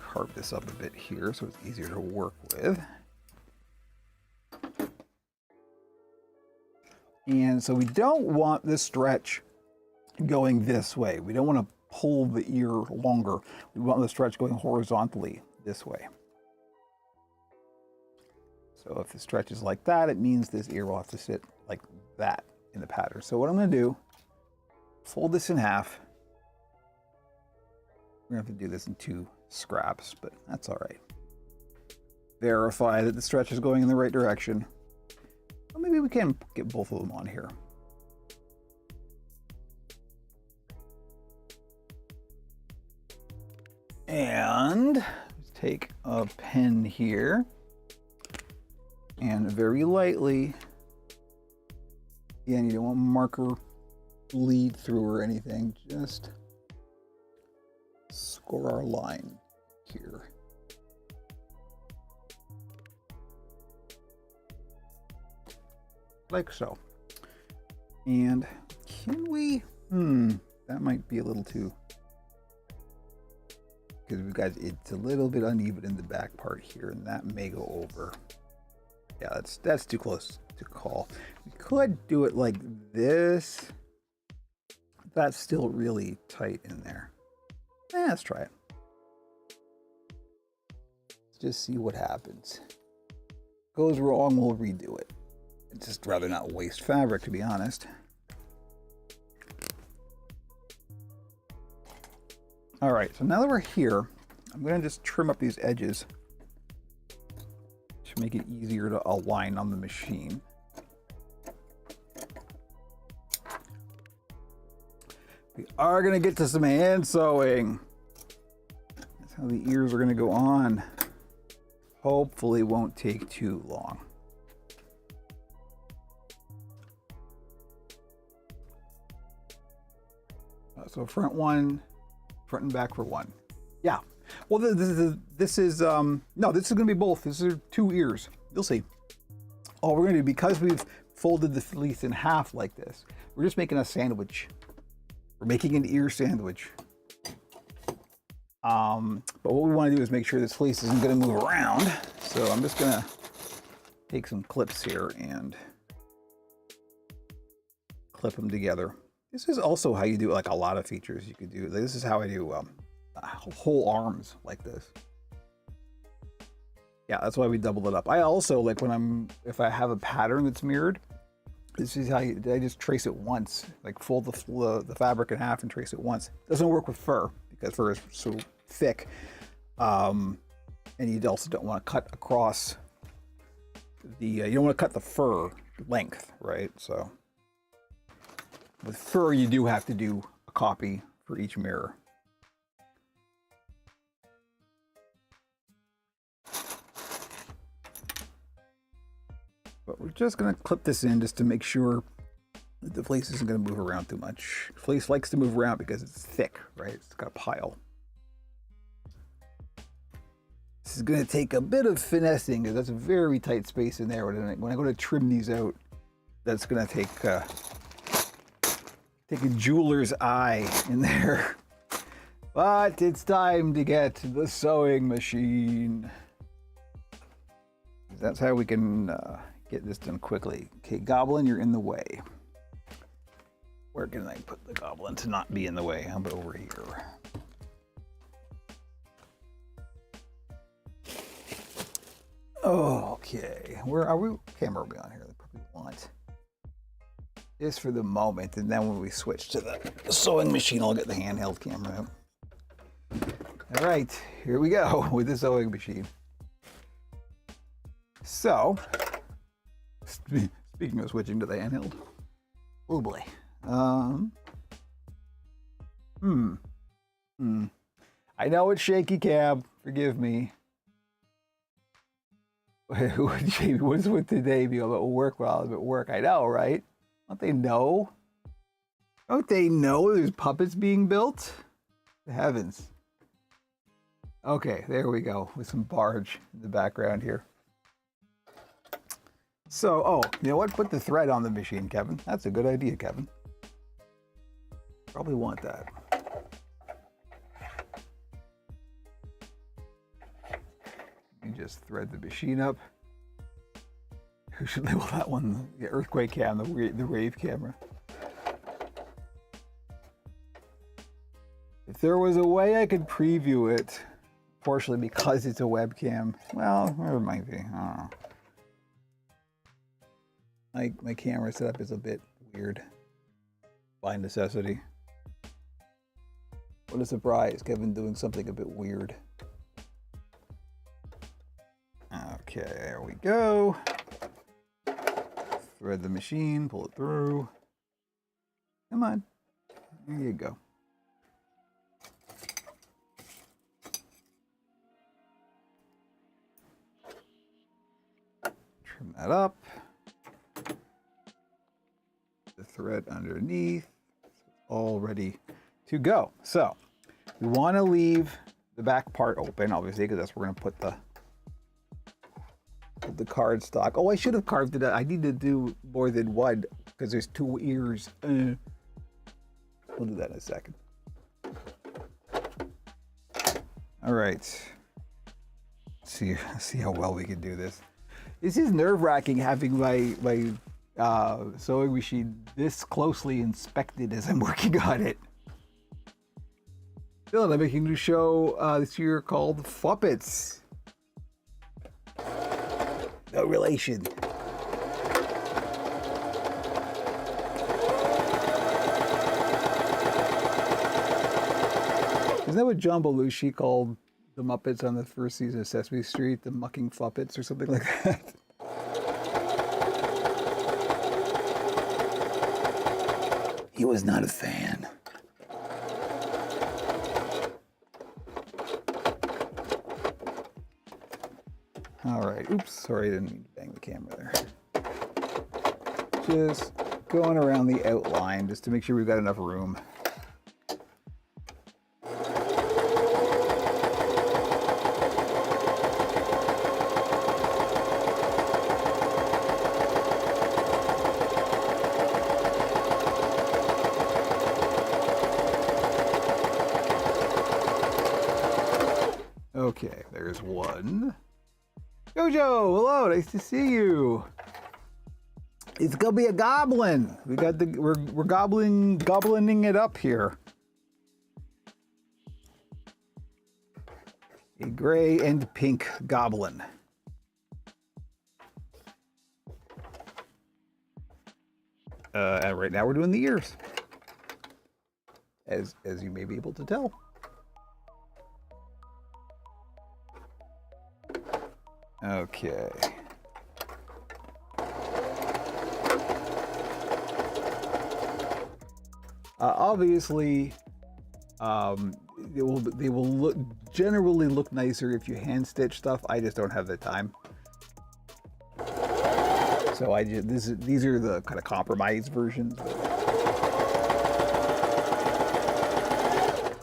Carve this up a bit here so it's easier to work with. And so we don't want this stretch going this way. We don't want to pull the ear longer. We want the stretch going horizontally this way. So if the stretch is like that, it means this ear will have to sit like that in the pattern. So what I'm going to do, fold this in half. We're going to have to do this in 2 scraps, but that's all right. Verify that the stretch is going in the right direction. Well, maybe we can get both of them on here. And take a pen here and very lightly, again, you don't want marker bleed through or anything, just score our line here. Like so. And can we, that might be a little too, because we've got, it's a little bit uneven in the back part here, and that may go over. Yeah, that's too close to call. We could do it like this. That's still really tight in there. Let's try it. Let's just see what happens. Goes wrong, we'll redo it. I'd just rather not waste fabric, to be honest. All right, so now that we're here, I'm going to just trim up these edges to make it easier to align on the machine. We are going to get to some hand sewing. That's how the ears are going to go on. Hopefully won't take too long. So front one, front and back for one. Yeah. Well, this is no, this is going to be both. This is 2 ears. You'll see. All we're going to do, because we've folded the fleece in half like this, we're just making a sandwich. We're making an ear sandwich. But what we want to do is make sure this fleece isn't going to move around. So I'm just going to take some clips here and clip them together. This is also how you do like a lot of features you could do. This is how I do whole arms like this. Yeah, that's why we doubled it up. I also like when if I have a pattern that's mirrored, this is how I just trace it once, like fold the fabric in half and trace it once. Doesn't work with fur because fur is so thick. And you also don't want to cut across the, you don't want to cut the fur length, right? So with fur, you do have to do a copy for each mirror. But we're just going to clip this in just to make sure that the fleece isn't going to move around too much. Fleece likes to move around because it's thick, right? It's got a pile. This is going to take a bit of finessing because that's a very tight space in there. When I go to trim these out, that's going to take a jeweler's eye in there. But it's time to get the sewing machine. That's how we can get this done quickly. Okay, Goblin, you're in the way. Where can I put the Goblin to not be in the way? How about over here? Okay, where are we? What camera are we on here? They probably want this for the moment, and then when we switch to the sewing machine, I'll get the handheld camera out. All right, here we go with the sewing machine. So, speaking of switching to the handheld, oh boy. I know it's shaky, Cab. Forgive me. Jamie, what is with today? Be about work while I'm at work. I know, right? Don't they know? Don't they know there's puppets being built? The heavens. Okay, there we go with some barge in the background here. So, oh, you know what? Put the thread on the machine, Kevin. That's a good idea, Kevin. Probably want that. You just thread the machine up. Who should label that one? The earthquake cam, the rave camera. If there was a way I could preview it, partially because it's a webcam, well, there might be. I don't know. my camera setup is a bit weird by necessity. What a surprise, Kevin doing something a bit weird. Okay, there we go. Thread the machine, pull it through. Come on. There you go. Trim that up. The thread underneath. All ready to go. So we want to leave the back part open, obviously, because that's where we're going to put the card stock. Oh, I should have carved it out. I need to do more than one because there's 2 ears. We'll do that in a second. All right. See how well we can do this. This is nerve-wracking having my sewing machine this closely inspected as I'm working on it. Dylan, I'm making a new show this year called Fuppets. No relation. Isn't that what John Belushi called the Muppets on the first season of Sesame Street? The Mucking Fuppets or something like that? He was not a fan. All right. Oops. Sorry, I didn't mean to bang the camera there. Just going around the outline just to make sure we've got enough room. Okay, there's one. Jojo, hello, nice to see you. It's gonna be a goblin. We're goblining it up here. A gray and pink goblin. And right now we're doing the ears, as you may be able to tell. Okay. Obviously, they will generally look nicer if you hand stitch stuff. I just don't have the time. So these are the kind of compromise versions.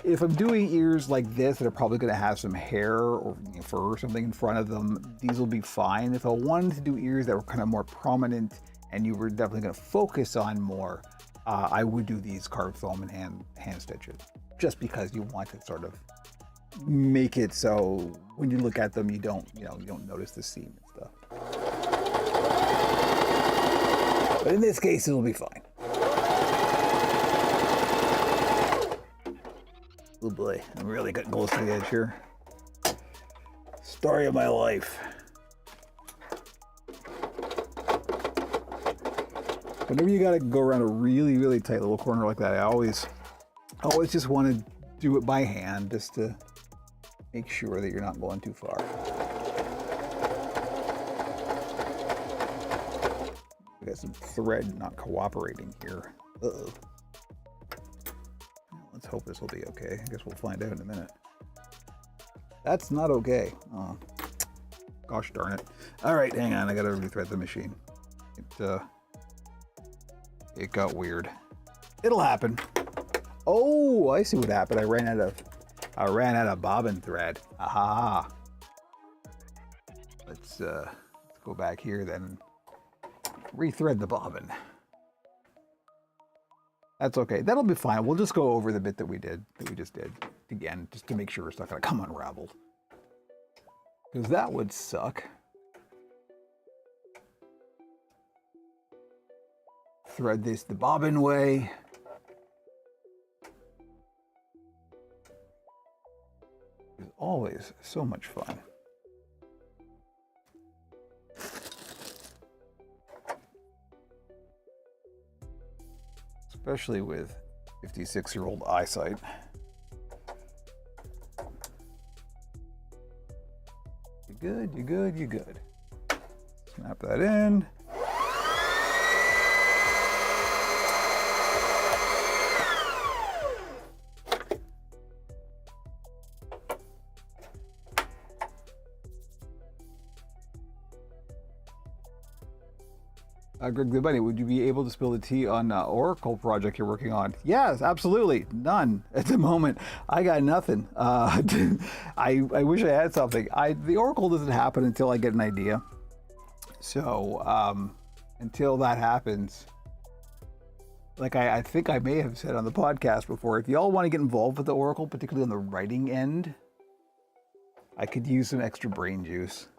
If I'm doing ears like this that are probably going to have some hair or fur or something in front of them, these will be fine. If I wanted to do ears that were kind of more prominent and you were definitely going to focus on more, I would do these carved foam and hand stitches, just because you want to sort of make it so when you look at them, you don't notice the seam and stuff. But in this case, it'll be fine. Oh boy, I'm really getting close to the edge here. Story of my life. Whenever you gotta go around a really, really tight little corner like that, I always just want to do it by hand just to make sure that you're not going too far. We got some thread not cooperating here. Uh-oh. Let's hope this will be okay. I guess we'll find out in a minute. That's not okay. Oh, gosh darn it. All right, hang on. I gotta rethread the machine. It got weird. It'll happen. Oh, I see what happened. I ran out of bobbin thread. Aha. Let's go back here then. Rethread the bobbin. That's okay. That'll be fine. We'll just go over the bit that we just did again, just to make sure it's not gonna come unraveled. Because that would suck. Thread this the bobbin way. It's always so much fun. especially with 56-year-old eyesight. You good, you good, you good. Snap that in. Greg the Bunny, would you be able to spill the tea on Oracle project you're working on? Yes, absolutely. None at the moment. I got nothing. I wish I had something. The Oracle doesn't happen until I get an idea. So until that happens, like I think I may have said on the podcast before, if y'all want to get involved with the Oracle, particularly on the writing end, I could use some extra brain juice.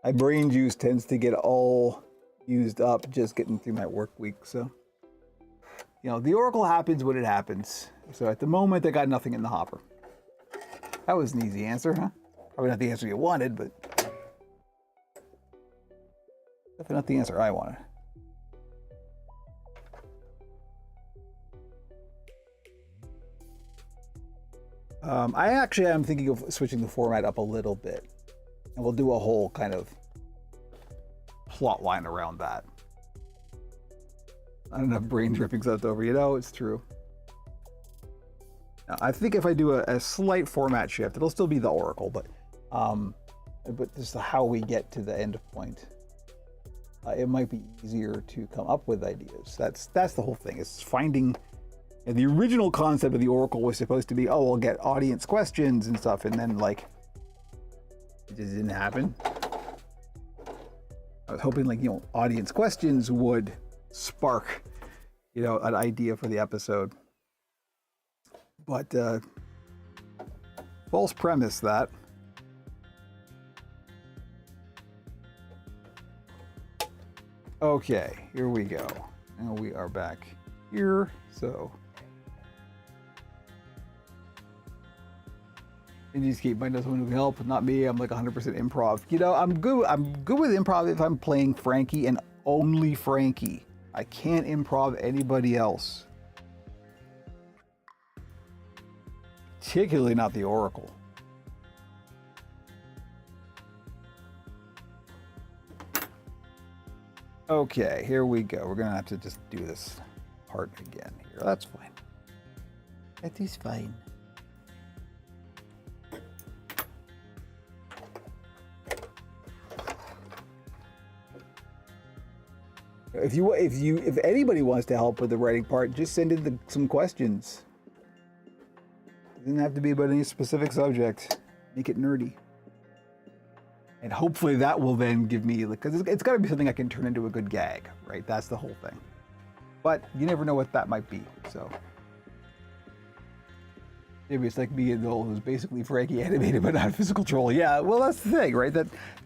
My brain juice tends to get all used up just getting through my work week. So, you know, the Oracle happens when it happens. So at the moment, I got nothing in the hopper. That was an easy answer, huh? Probably not the answer you wanted, but definitely not the answer I wanted. I actually am thinking of switching the format up a little bit, and we'll do a whole kind of plot line around that. I don't have brain drippings left over, you know, it's true. Now, I think if I do a slight format shift, it'll still be the Oracle, but just how we get to the end point, it might be easier to come up with ideas. That's the whole thing. It's finding. The original concept of the Oracle was supposed to be, oh, we'll get audience questions and stuff, and then like it just didn't happen. I was hoping, like, you know, audience questions would spark, you know, an idea for the episode. But false premise that. Okay, here we go. Now we are back here. So Indiescape might know someone who can help, not me. I'm like 100% improv. You know, I'm good with improv if I'm playing Frankie and only Frankie. I can't improv anybody else. Particularly not the Oracle. Okay, here we go. We're gonna have to just do this part again here. That's fine. That is fine. If anybody wants to help with the writing part, just send in some questions. It doesn't have to be about any specific subject. Make it nerdy. And hopefully that will then give me, because it's got to be something I can turn into a good gag, right? That's the whole thing. But you never know what that might be, so. Maybe it's like me and Noel, who's basically Frankie animated but not physical troll. Yeah, well, that's the thing, right?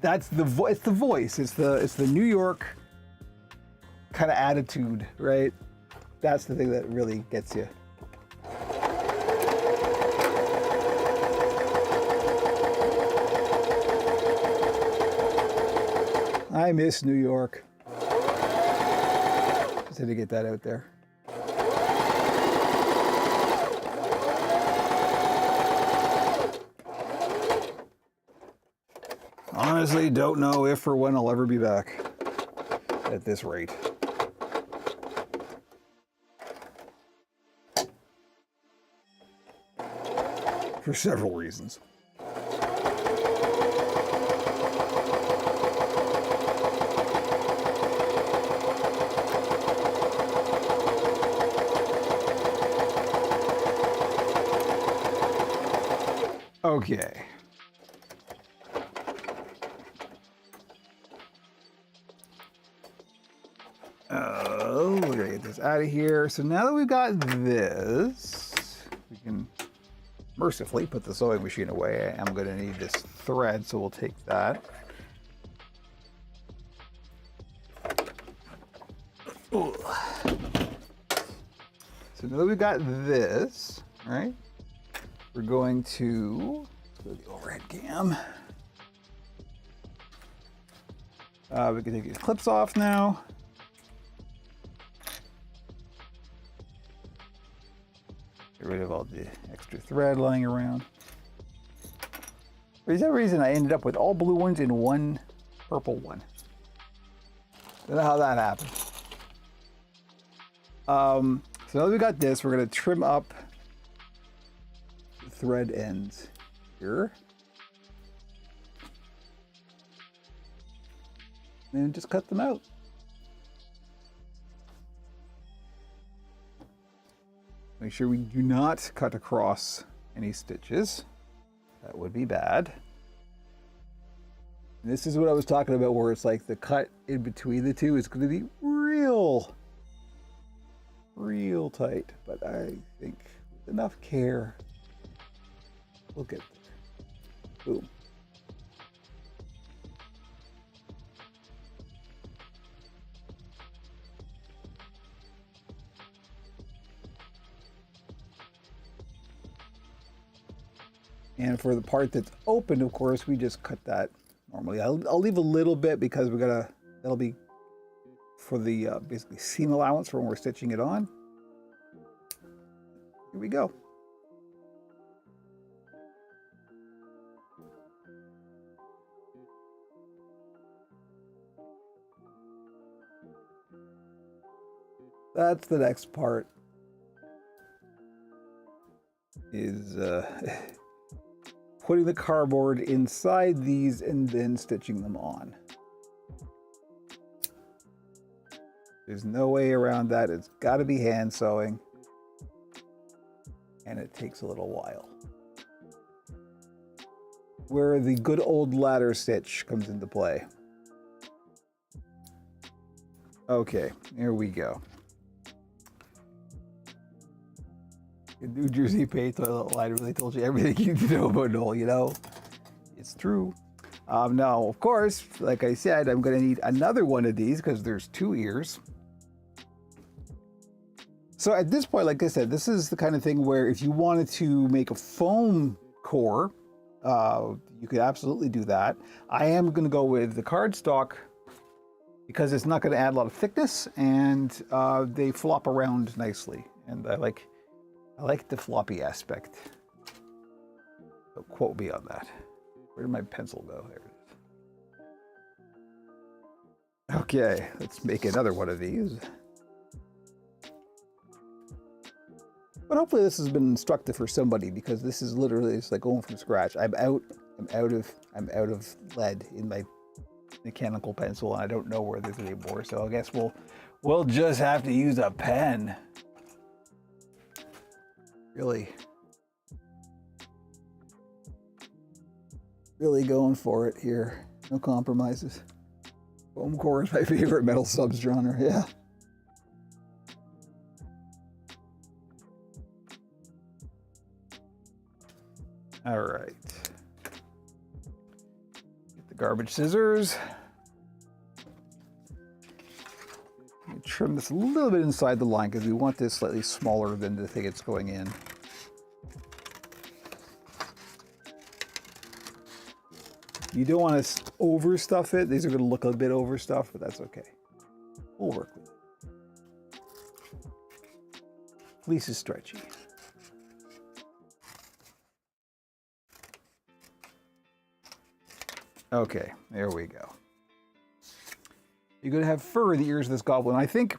That's the it's the voice. It's the New York kind of attitude, right? That's the thing that really gets you. I miss New York. Just had to get that out there. Honestly, don't know if or when I'll ever be back at this rate. For several reasons. Okay. Oh, we're gonna get this out of here. So now that we've got this, we can mercifully put the sewing machine away. I'm gonna need this thread, so we'll take that. Ooh. So now that we've got this, right? We're going to go to the overhead cam. We can take these clips off now. Get rid of all the extra thread lying around. For some reason, I ended up with all blue ones and one purple one. Don't know how that happened. So now that we got this, we're going to trim up the thread ends here. And just cut them out. Make sure we do not cut across any stitches. That would be bad. And this is what I was talking about, where it's like the cut in between the two is going to be real tight. But I think with enough care, we'll get there. Boom. And for the part that's open, of course, we just cut that normally. I'll leave a little bit because that'll be for the basically seam allowance for when we're stitching it on. Here we go. That's the next part. Is putting the cardboard inside these and then stitching them on. There's no way around that. It's got to be hand sewing, and it takes a little while. Where the good old ladder stitch comes into play. Okay, here we go. The New Jersey Pay toilet line really told you everything you need to know about Knoll, you know? It's true. Now, of course, like I said, I'm going to need another one of these because there's 2 ears. So at this point, like I said, this is the kind of thing where if you wanted to make a foam core, you could absolutely do that. I am going to go with the cardstock because it's not going to add a lot of thickness, and they flop around nicely. And I like the floppy aspect. So quote me on that. Where did my pencil go? There it is. Okay, let's make another one of these. But hopefully this has been instructive for somebody, because this is literally, it's like going from scratch. I'm out of lead in my mechanical pencil, and I don't know where there's any more. So I guess we'll just have to use a pen. Really going for it here. No compromises. Foam core is my favorite metal subs genre, yeah. All right. Get the garbage scissors. Trim this a little bit inside the line because we want this slightly smaller than the thing it's going in. You don't want to overstuff it. These are going to look a bit overstuffed, but that's okay. We'll work with it. Fleece is stretchy. Okay, there we go. You're going to have fur in the ears of this goblin. I think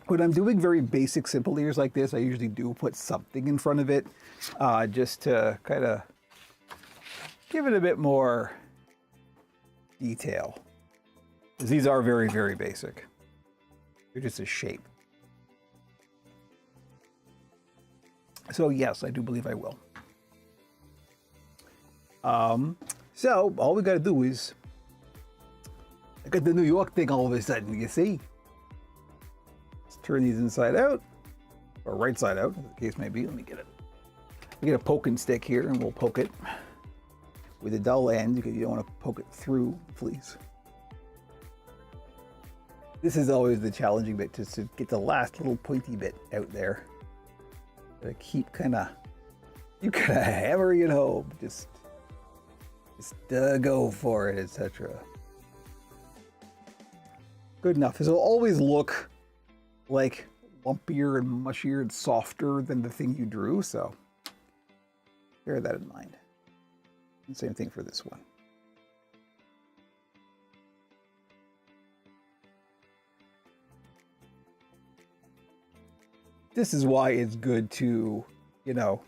when I'm doing very basic, simple ears like this, I usually do put something in front of it just to kind of give it a bit more detail. Because these are very, very basic. They're just a shape. So yes, I do believe I will. So all we got to do is, I got the New York thing all of a sudden, you see? Let's turn these inside out, or right side out, as the case may be. Let me get a poking stick here, and we'll poke it with a dull end, because you don't want to poke it through the fleece. This is always the challenging bit, just to get the last little pointy bit out there. Gotta keep you gotta hammering it home, just go for it, etc. Good enough. It'll always look like lumpier and mushier and softer than the thing you drew, so bear that in mind. And same thing for this one. This is why it's good to, you know,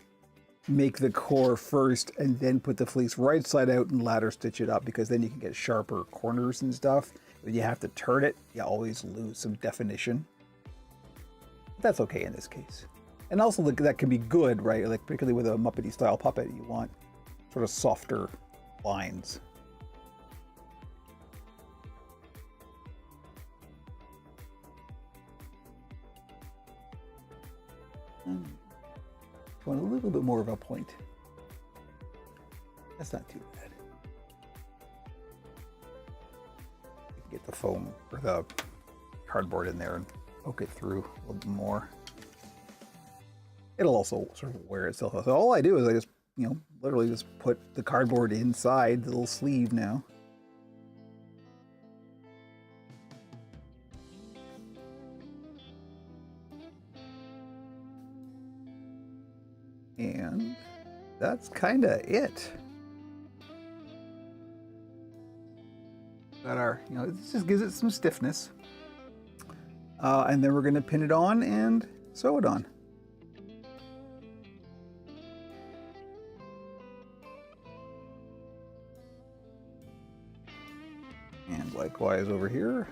make the core first and then put the fleece right side out and ladder stitch it up, because then you can get sharper corners and stuff. When you have to turn it, you always lose some definition. That's okay in this case. And also that can be good, right? Like particularly with a Muppety style puppet, you want sort of softer lines. Want a little bit more of a point. That's not too bad. You can get the foam or the cardboard in there and poke it through a little bit more. It'll also sort of wear itself out. So all I do is I just, you know, literally just put the cardboard inside the little sleeve now. And that's kind of it. Got our, you know, it just gives it some stiffness. And then we're going to pin it on and sew it on. And likewise over here.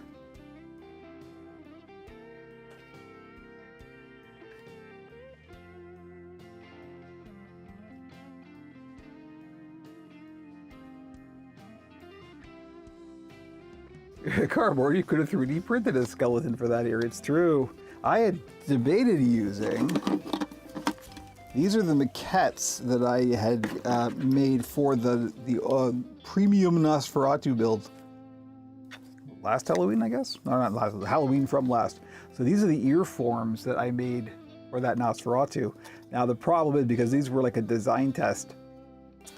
Cardboard, you could have 3D printed a skeleton for that here. It's true. I had debated using. These are the maquettes that I had made for the premium Nosferatu build. Last Halloween, I guess? No, not last. Halloween from last. So these are the ear forms that I made for that Nosferatu. Now the problem is, because these were like a design test,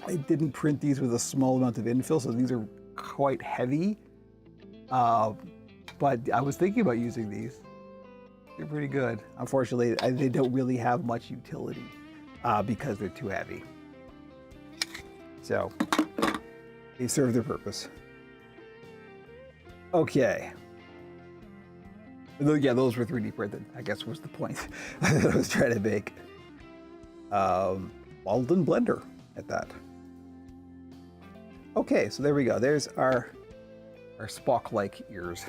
I didn't print these with a small amount of infill, so these are quite heavy. But I was thinking about using these. They're pretty good. Unfortunately, they don't really have much utility because they're too heavy. So they serve their purpose. Okay. Yeah, those were 3D printed, I guess was the point that I was trying to make. Walden Blender at that. Okay, so there we go. There's our Spock-like ears.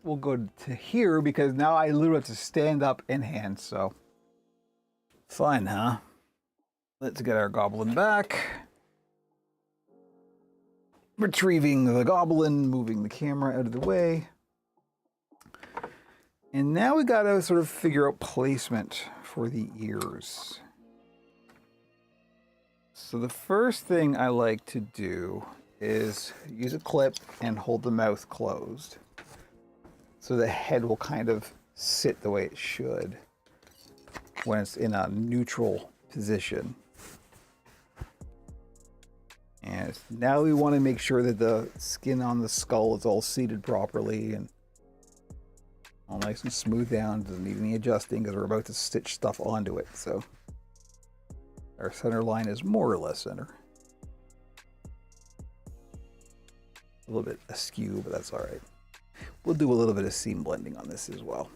We'll go to here because now I literally have to stand up in hand, so fun, huh? Let's get our goblin back. Retrieving the goblin, moving the camera out of the way. And now we gotta sort of figure out placement for the ears. So the first thing I like to do is use a clip and hold the mouth closed. So the head will kind of sit the way it should when it's in a neutral position. And now we want to make sure that the skin on the skull is all seated properly and all nice and smooth down. Doesn't need any adjusting because we're about to stitch stuff onto it. So our center line is more or less center. A little bit askew, but that's all right. We'll do a little bit of seam blending on this as well.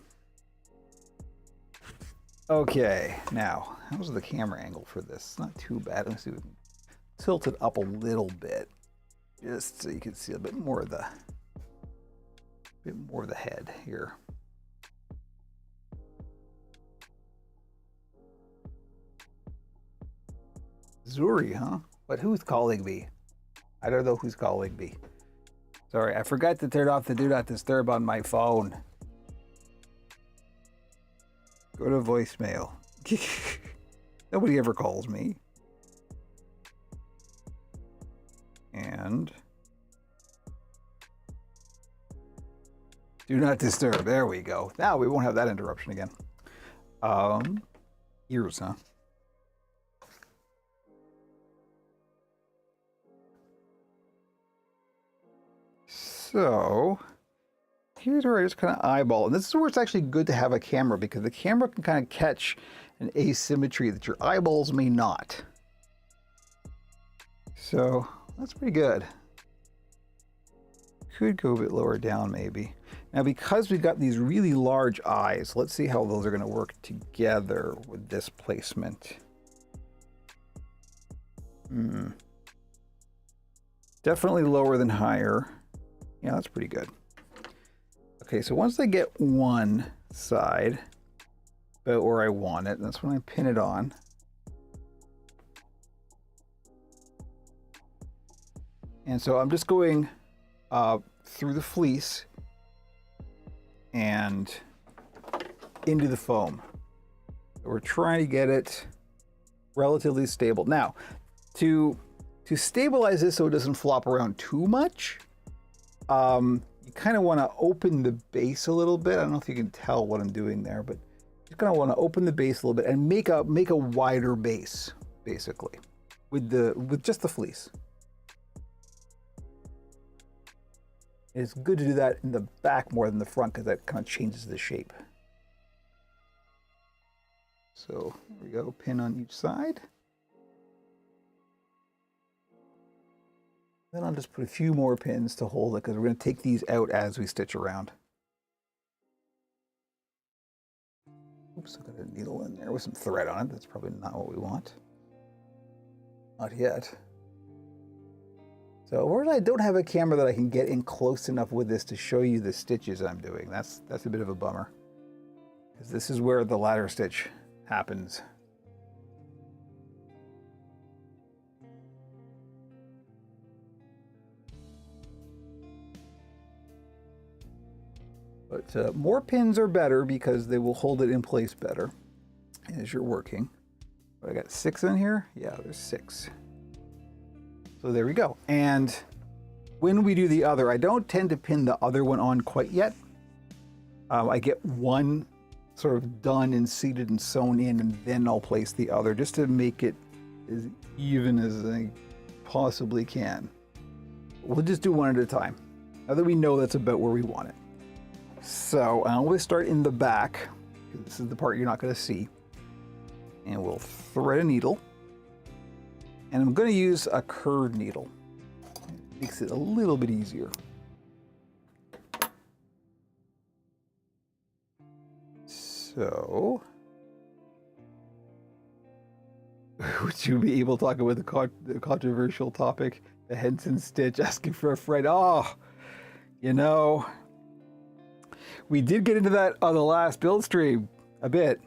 Okay, now, how's the camera angle for this? It's not too bad. Let's see if we can tilt it up a little bit, just so you can see a bit more of the head here. Zuri, huh? But who's calling me? I don't know who's calling me. Sorry, I forgot to turn off the Do Not Disturb on my phone. Go to voicemail. Nobody ever calls me. And Do Not Disturb. There we go. Now we won't have that interruption again. Ears, huh? So here's where I just kind of eyeball. And this is where it's actually good to have a camera, because the camera can kind of catch an asymmetry that your eyeballs may not. So that's pretty good. Could go a bit lower down maybe. Now, because we've got these really large eyes, let's see how those are going to work together with this placement. Definitely lower than higher. Yeah, that's pretty good. Okay, so once I get one side about where I want it, that's when I pin it on. And so I'm just going through the fleece and into the foam. We're trying to get it relatively stable. Now, to stabilize this so it doesn't flop around too much, you kind of want to open the base a little bit. I don't know if you can tell what I'm doing there, but you kind of want to open the base a little bit and make a wider base, basically, with just the fleece. It's good to do that in the back more than the front, because that kind of changes the shape. So there we go, pin on each side. Then I'll just put a few more pins to hold it, because we're going to take these out as we stitch around. Oops, I got a needle in there with some thread on it. That's probably not what we want. Not yet. So whereas I don't have a camera that I can get in close enough with this to show you the stitches I'm doing, that's a bit of a bummer, because this is where the ladder stitch happens. But more pins are better, because they will hold it in place better as you're working. But I got 6 in here. Yeah, there's 6. So there we go. And when we do the other, I don't tend to pin the other one on quite yet. I get one sort of done and seated and sewn in, and then I'll place the other, just to make it as even as I possibly can. We'll just do one at a time, now that we know that's about where we want it. So I always start in the back, because this is the part you're not going to see. And we'll thread a needle. And I'm going to use a curved needle. It makes it a little bit easier. So, would you be able to talk about the controversial topic, the Henson stitch, asking for a friend? Oh, you know, we did get into that on the last build stream a bit.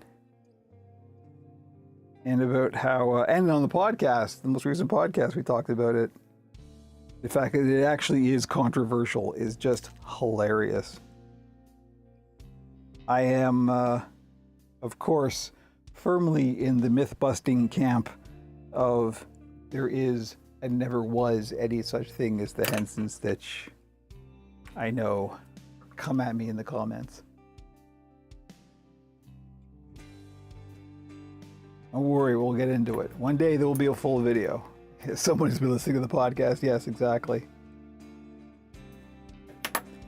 And about how, and on the podcast, the most recent podcast, we talked about it. The fact that it actually is controversial is just hilarious. I am, of course, firmly in the myth-busting camp of there is and never was any such thing as the Henson stitch. I know. Come at me in the comments. Don't worry, we'll get into it. One day there will be a full video. Someone has been listening to the podcast. Yes, exactly.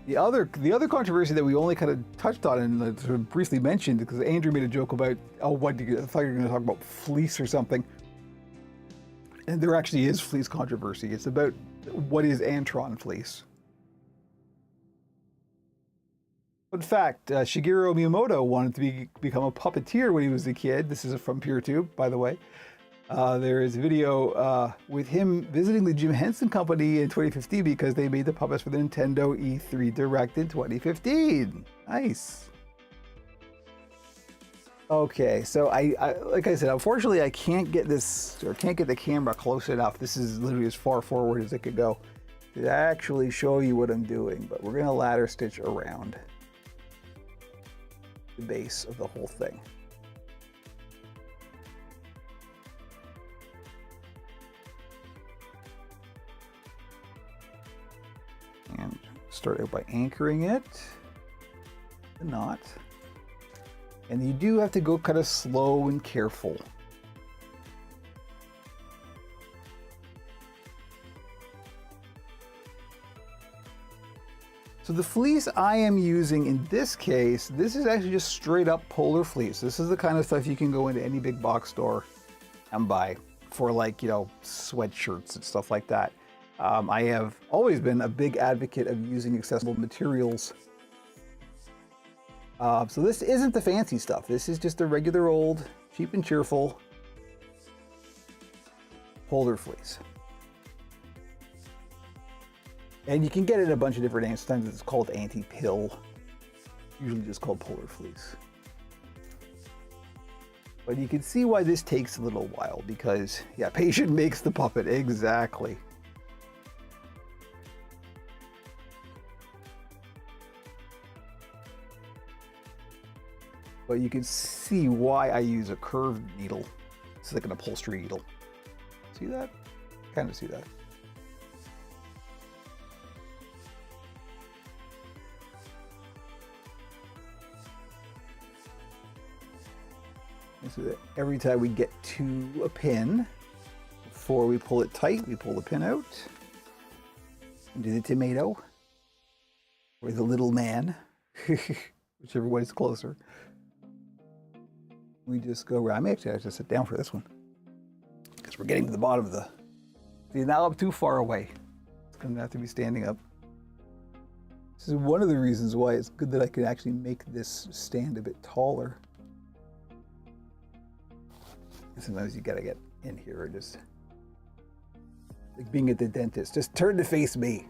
The other controversy that we only kind of touched on and sort of briefly mentioned, because Andrew made a joke about, oh, I thought you were going to talk about fleece or something. And there actually is fleece controversy. It's about what is Antron fleece. In fact, Shigeru Miyamoto wanted to become a puppeteer when he was a kid. This is from PureTube, by the way. There is a video with him visiting the Jim Henson Company in 2015 because they made the puppets for the Nintendo E3 Direct in 2015. Nice. Okay, so I like I said, unfortunately I can't get this, or can't get the camera close enough. This is literally as far forward as it could go to actually show you what I'm doing, but we're gonna ladder stitch around the base of the whole thing. And start out by anchoring it, the knot. And you do have to go kind of slow and careful. So the fleece I am using in this case, this is actually just straight up polar fleece. This is the kind of stuff you can go into any big box store and buy for, like, you know, sweatshirts and stuff like that. I have always been a big advocate of using accessible materials. So this isn't the fancy stuff. This is just a regular old, cheap and cheerful polar fleece. And you can get it in a bunch of different names. Sometimes it's called anti-pill, usually just called polar fleece. But you can see why this takes a little while, because, yeah, patient makes the puppet, exactly. But you can see why I use a curved needle. It's like an upholstery needle. See that? Kind of see that. So that every time we get to a pin, before we pull it tight, we pull the pin out and do the tomato or the little man, whichever way is closer. We just go around. I may actually have to sit down for this one because we're getting to the bottom of the. See, now I'm too far away. It's going to have to be standing up. This is one of the reasons why it's good that I can actually make this stand a bit taller. Sometimes you gotta get in here and just, like being at the dentist, just turn to face me.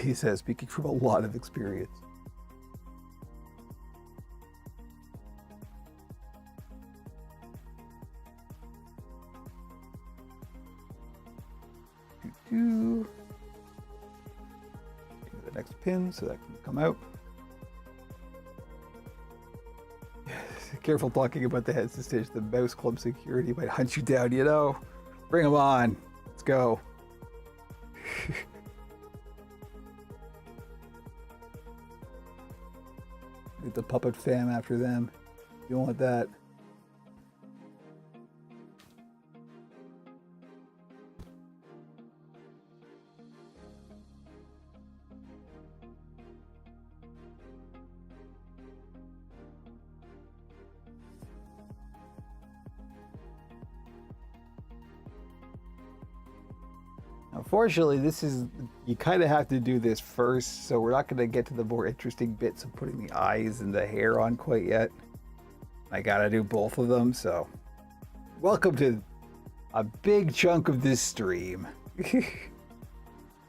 He says, speaking from a lot of experience. Next pin so that can come out. Careful talking about the heads to stitch. The mouse club security might hunt you down, you know. Bring them on. Let's go. Get the puppet fam after them. You don't want that. Unfortunately, this is, you kind of have to do this first, so we're not going to get to the more interesting bits of putting the eyes and the hair on quite yet. I got to do both of them, so welcome to a big chunk of this stream. It's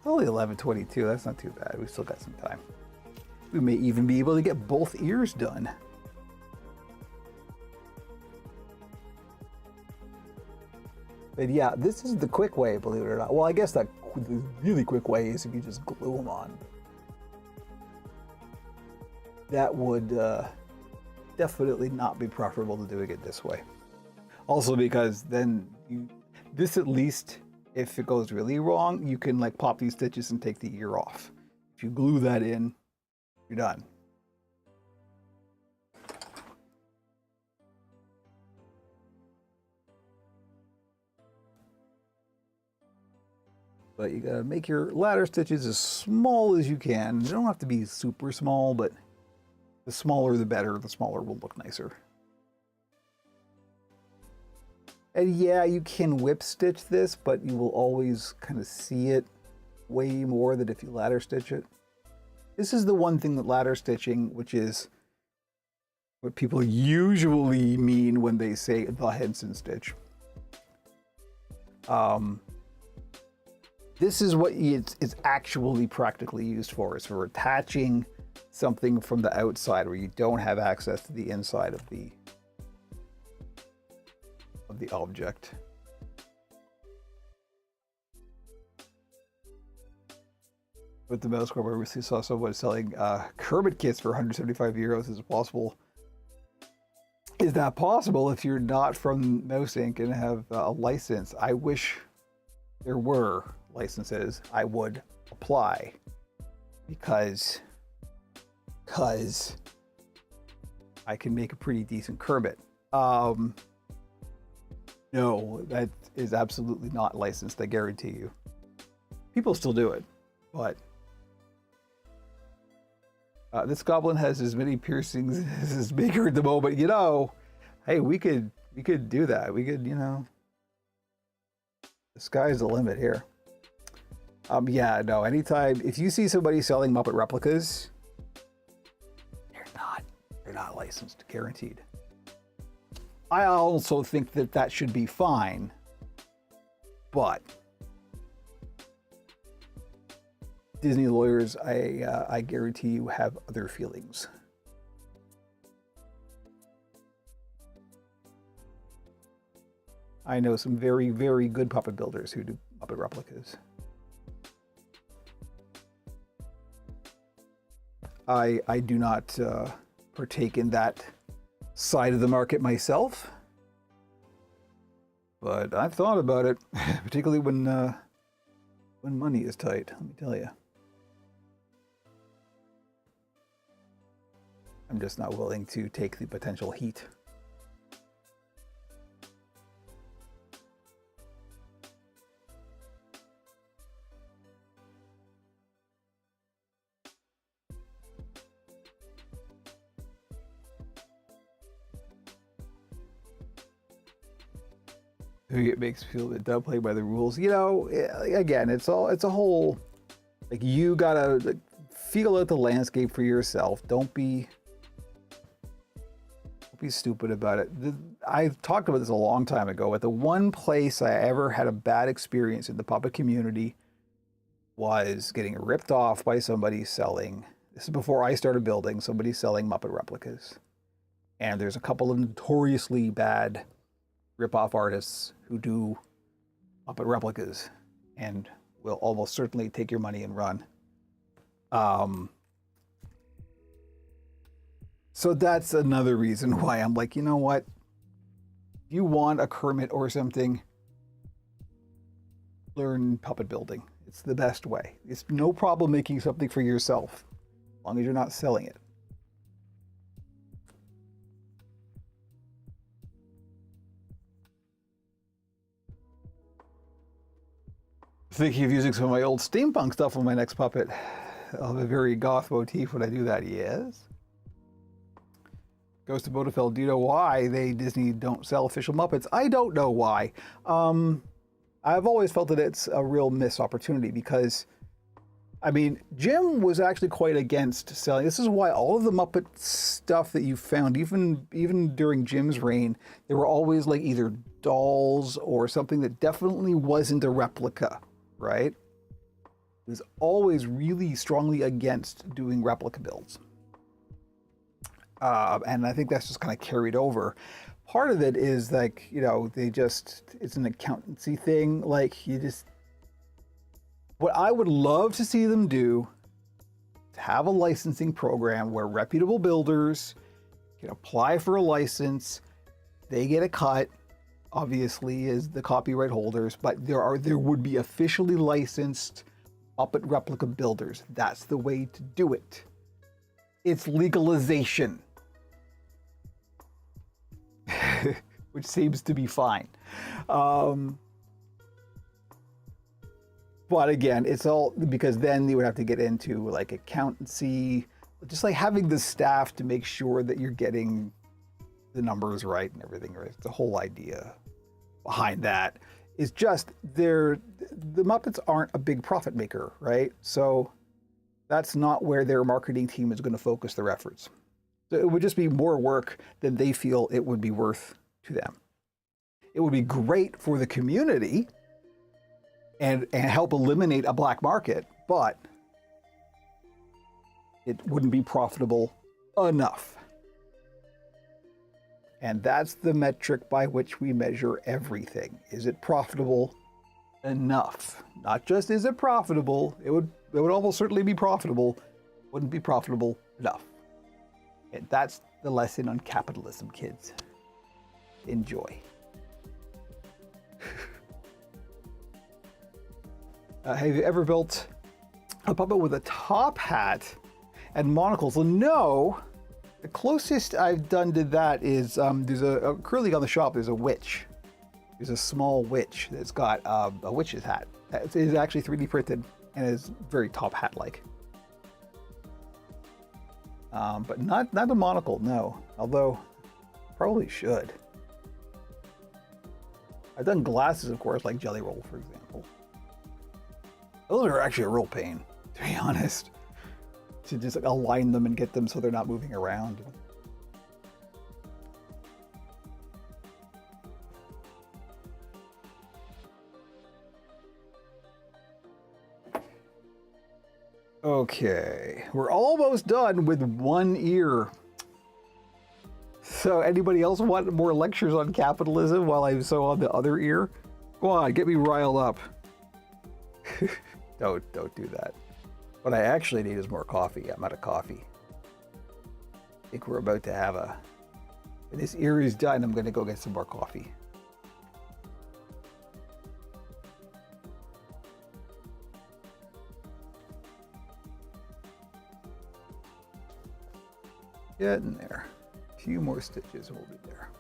only 11:22, that's not too bad. We still got some time. We may even be able to get both ears done. But yeah, this is the quick way, believe it or not. Well, I guess that the really quick way is if you just glue them on. That would definitely not be preferable to doing it this way. Also because then this at least, if it goes really wrong, you can like pop these stitches and take the ear off. If you glue that in, you're done. But you gotta make your ladder stitches as small as you can. They don't have to be super small, but the smaller the better. The smaller will look nicer. And yeah, you can whip stitch this, but you will always kind of see it way more than if you ladder stitch it. This is the one thing that ladder stitching, which is what people usually mean when they say the Henson stitch. This is what it's actually practically used for. It's for attaching something from the outside where you don't have access to the inside of the object. With the mouse club, I recently saw someone selling Kermit kits for 175 euros. Is it possible? Is that possible if you're not from Mouse Inc. and have a license? I wish there were licenses. I would apply because I can make a pretty decent Kermit. No, that is absolutely not licensed, I guarantee you. People still do it, but this goblin has as many piercings as his maker at the moment. You know, hey, we could do that. We could, you know, the sky's the limit here. Yeah, no, anytime, if you see somebody selling Muppet replicas, they're not licensed, guaranteed. I also think that that should be fine, but Disney lawyers, I guarantee you, have other feelings. I know some very, very good puppet builders who do Muppet replicas. I do not partake in that side of the market myself, but I've thought about it, particularly when money is tight, let me tell you. I'm just not willing to take the potential heat. It makes me feel a bit dumb playing by the rules. You know, again, it's a whole, like, you gotta like, feel out the landscape for yourself. Don't be stupid about it. I've talked about this a long time ago, but the one place I ever had a bad experience in the puppet community was getting ripped off by somebody selling, this is before I started building, somebody selling Muppet replicas. And there's a couple of notoriously bad rip-off artists who do Muppet replicas and will almost certainly take your money and run. So that's another reason why I'm like, you know what? If you want a Kermit or something, learn puppet building. It's the best way. It's no problem making something for yourself, as long as you're not selling it. Thinking of using some of my old steampunk stuff on my next puppet. I'll have a very goth motif when I do that, yes. Ghost of Bodafel, do you know why Disney don't sell official Muppets? I don't know why. I've always felt that it's a real missed opportunity because, I mean, Jim was actually quite against selling. This is why all of the Muppet stuff that you found, even during Jim's reign, they were always like either dolls or something that definitely wasn't a replica, right? He was always really strongly against doing replica builds. And I think that's just kind of carried over. Part of it is like, you know, it's an accountancy thing. Like, what I would love to see them do is have a licensing program where reputable builders can apply for a license. They get a cut, obviously, as the copyright holders, but there would be officially licensed Muppet replica builders. That's the way to do it. It's legalization. Which seems to be fine. But again, it's all because then you would have to get into like accountancy, just like having the staff to make sure that you're getting the numbers right and everything right. The whole idea behind that is just the Muppets aren't a big profit maker, right? So that's not where their marketing team is going to focus their efforts. So it would just be more work than they feel it would be worth to them. It would be great for the community and help eliminate a black market, but it wouldn't be profitable enough. And that's the metric by which we measure everything. Is it profitable enough? Not just is it profitable, it would almost certainly be profitable, wouldn't be profitable enough. And that's the lesson on capitalism, kids. Enjoy. Have you ever built a puppet with a top hat and monocles? Well, no. The closest I've done to that is there's a currently on the shop. There's a witch, There's a small witch that's got a witch's hat. It is actually 3D printed and is very top hat-like. But not a monocle, no. Although, probably should. I've done glasses, of course, like Jelly Roll, for example. Those are actually a real pain, to be honest. To just like, align them and get them so they're not moving around. Okay, we're almost done with one ear. So anybody else want more lectures on capitalism while I'm so on the other ear? Go on, get me riled up. Don't do that. What I actually need is more coffee. I'm out of coffee. I think we're about to have when this ear is done, I'm gonna go get some more coffee. Getting there. A few more stitches, we'll be there.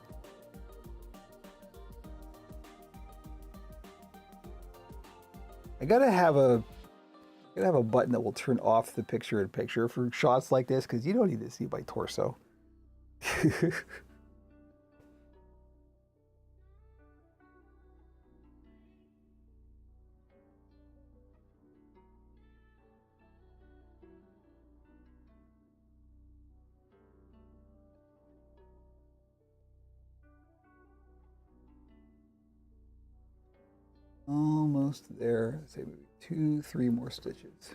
I gotta have a button that will turn off the picture-in-picture for shots like this, because you don't need to see my torso. Almost there. Say maybe 2, 3 more stitches.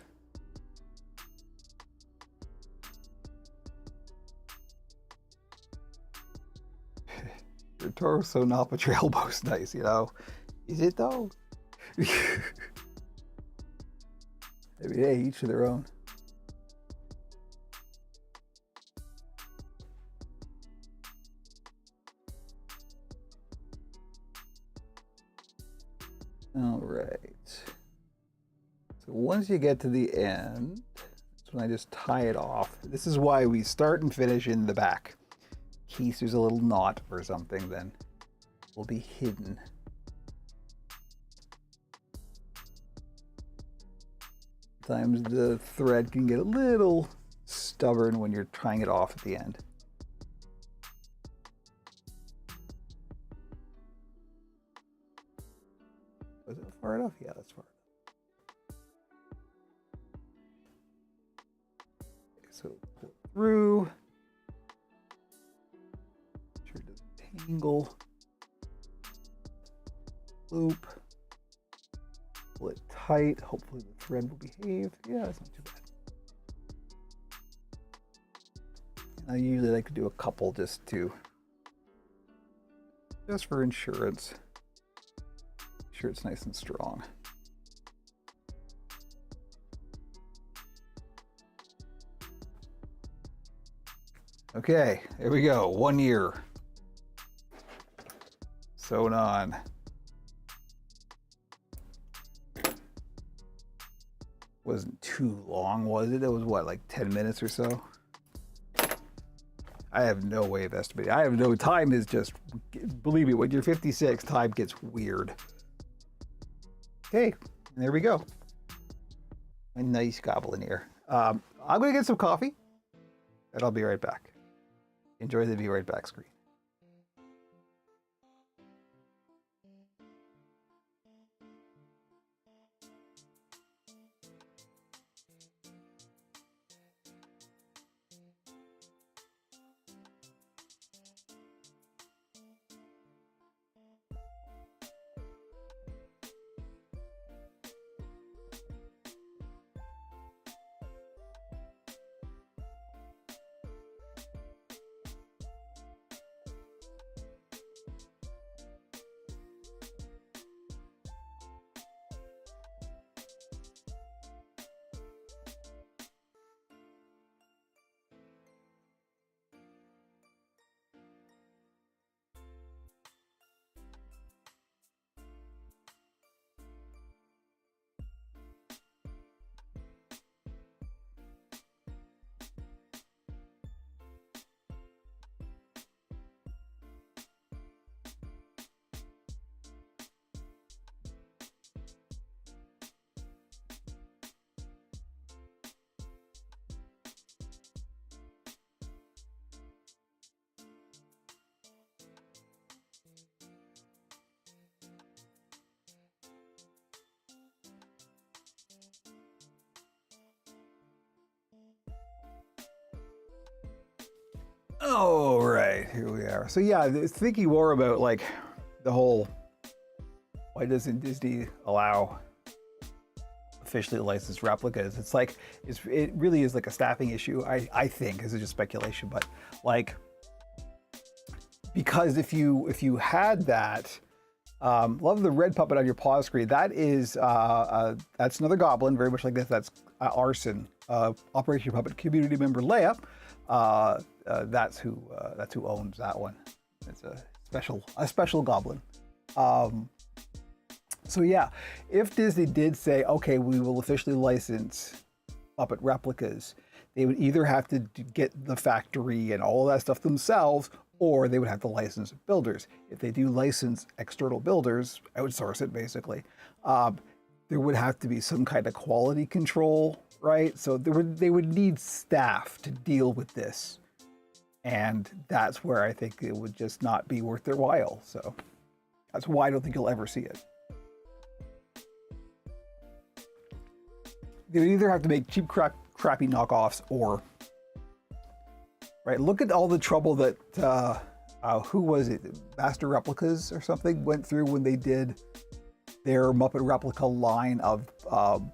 Your torso, not but your elbow's nice, you know. Is it though? I mean, hey, each to their own. All right. So once you get to the end, that's when I just tie it off. This is why we start and finish in the back. In case there's a little knot or something, then will be hidden. Sometimes the thread can get a little stubborn when you're tying it off at the end. Was it far enough? Yeah, that's far enough. Okay, so pull it through. Make sure it doesn't tangle. Loop. Pull it tight. Hopefully the thread will behave. Yeah, that's not too bad. And I usually like to do a couple just for insurance. Make sure it's nice and strong. Okay, there we go. 1 year. Sewn on. Wasn't too long, was it? It was what, like 10 minutes or so? I have no way of estimating. I have no time. Is just, believe me, when you're 56, time gets weird. Okay, there we go. A nice goblin here. I'm going to get some coffee, and I'll be right back. Enjoy the be right back screen. Oh, right, here we are. So yeah, thinking more about like the whole, why doesn't Disney allow officially licensed replicas? It's like, it really is like a staffing issue, I think. This is just speculation, but like, because if you had that, love the red puppet on your pause screen. That is that's another goblin, very much like this. That's Arson, Operation Puppet community member Leia. That's who owns that one. It's a special goblin. So yeah, if Disney did say, okay, we will officially license Muppet replicas, they would either have to get the factory and all that stuff themselves, or they would have to license builders. If they do license external builders, outsource it basically, there would have to be some kind of quality control, right? So they would need staff to deal with this. And that's where I think it would just not be worth their while. So that's why I don't think you'll ever see it. They would either have to make cheap, crappy knockoffs, or, right? Look at all the trouble that, who was it? Master Replicas or something went through when they did their Muppet replica line of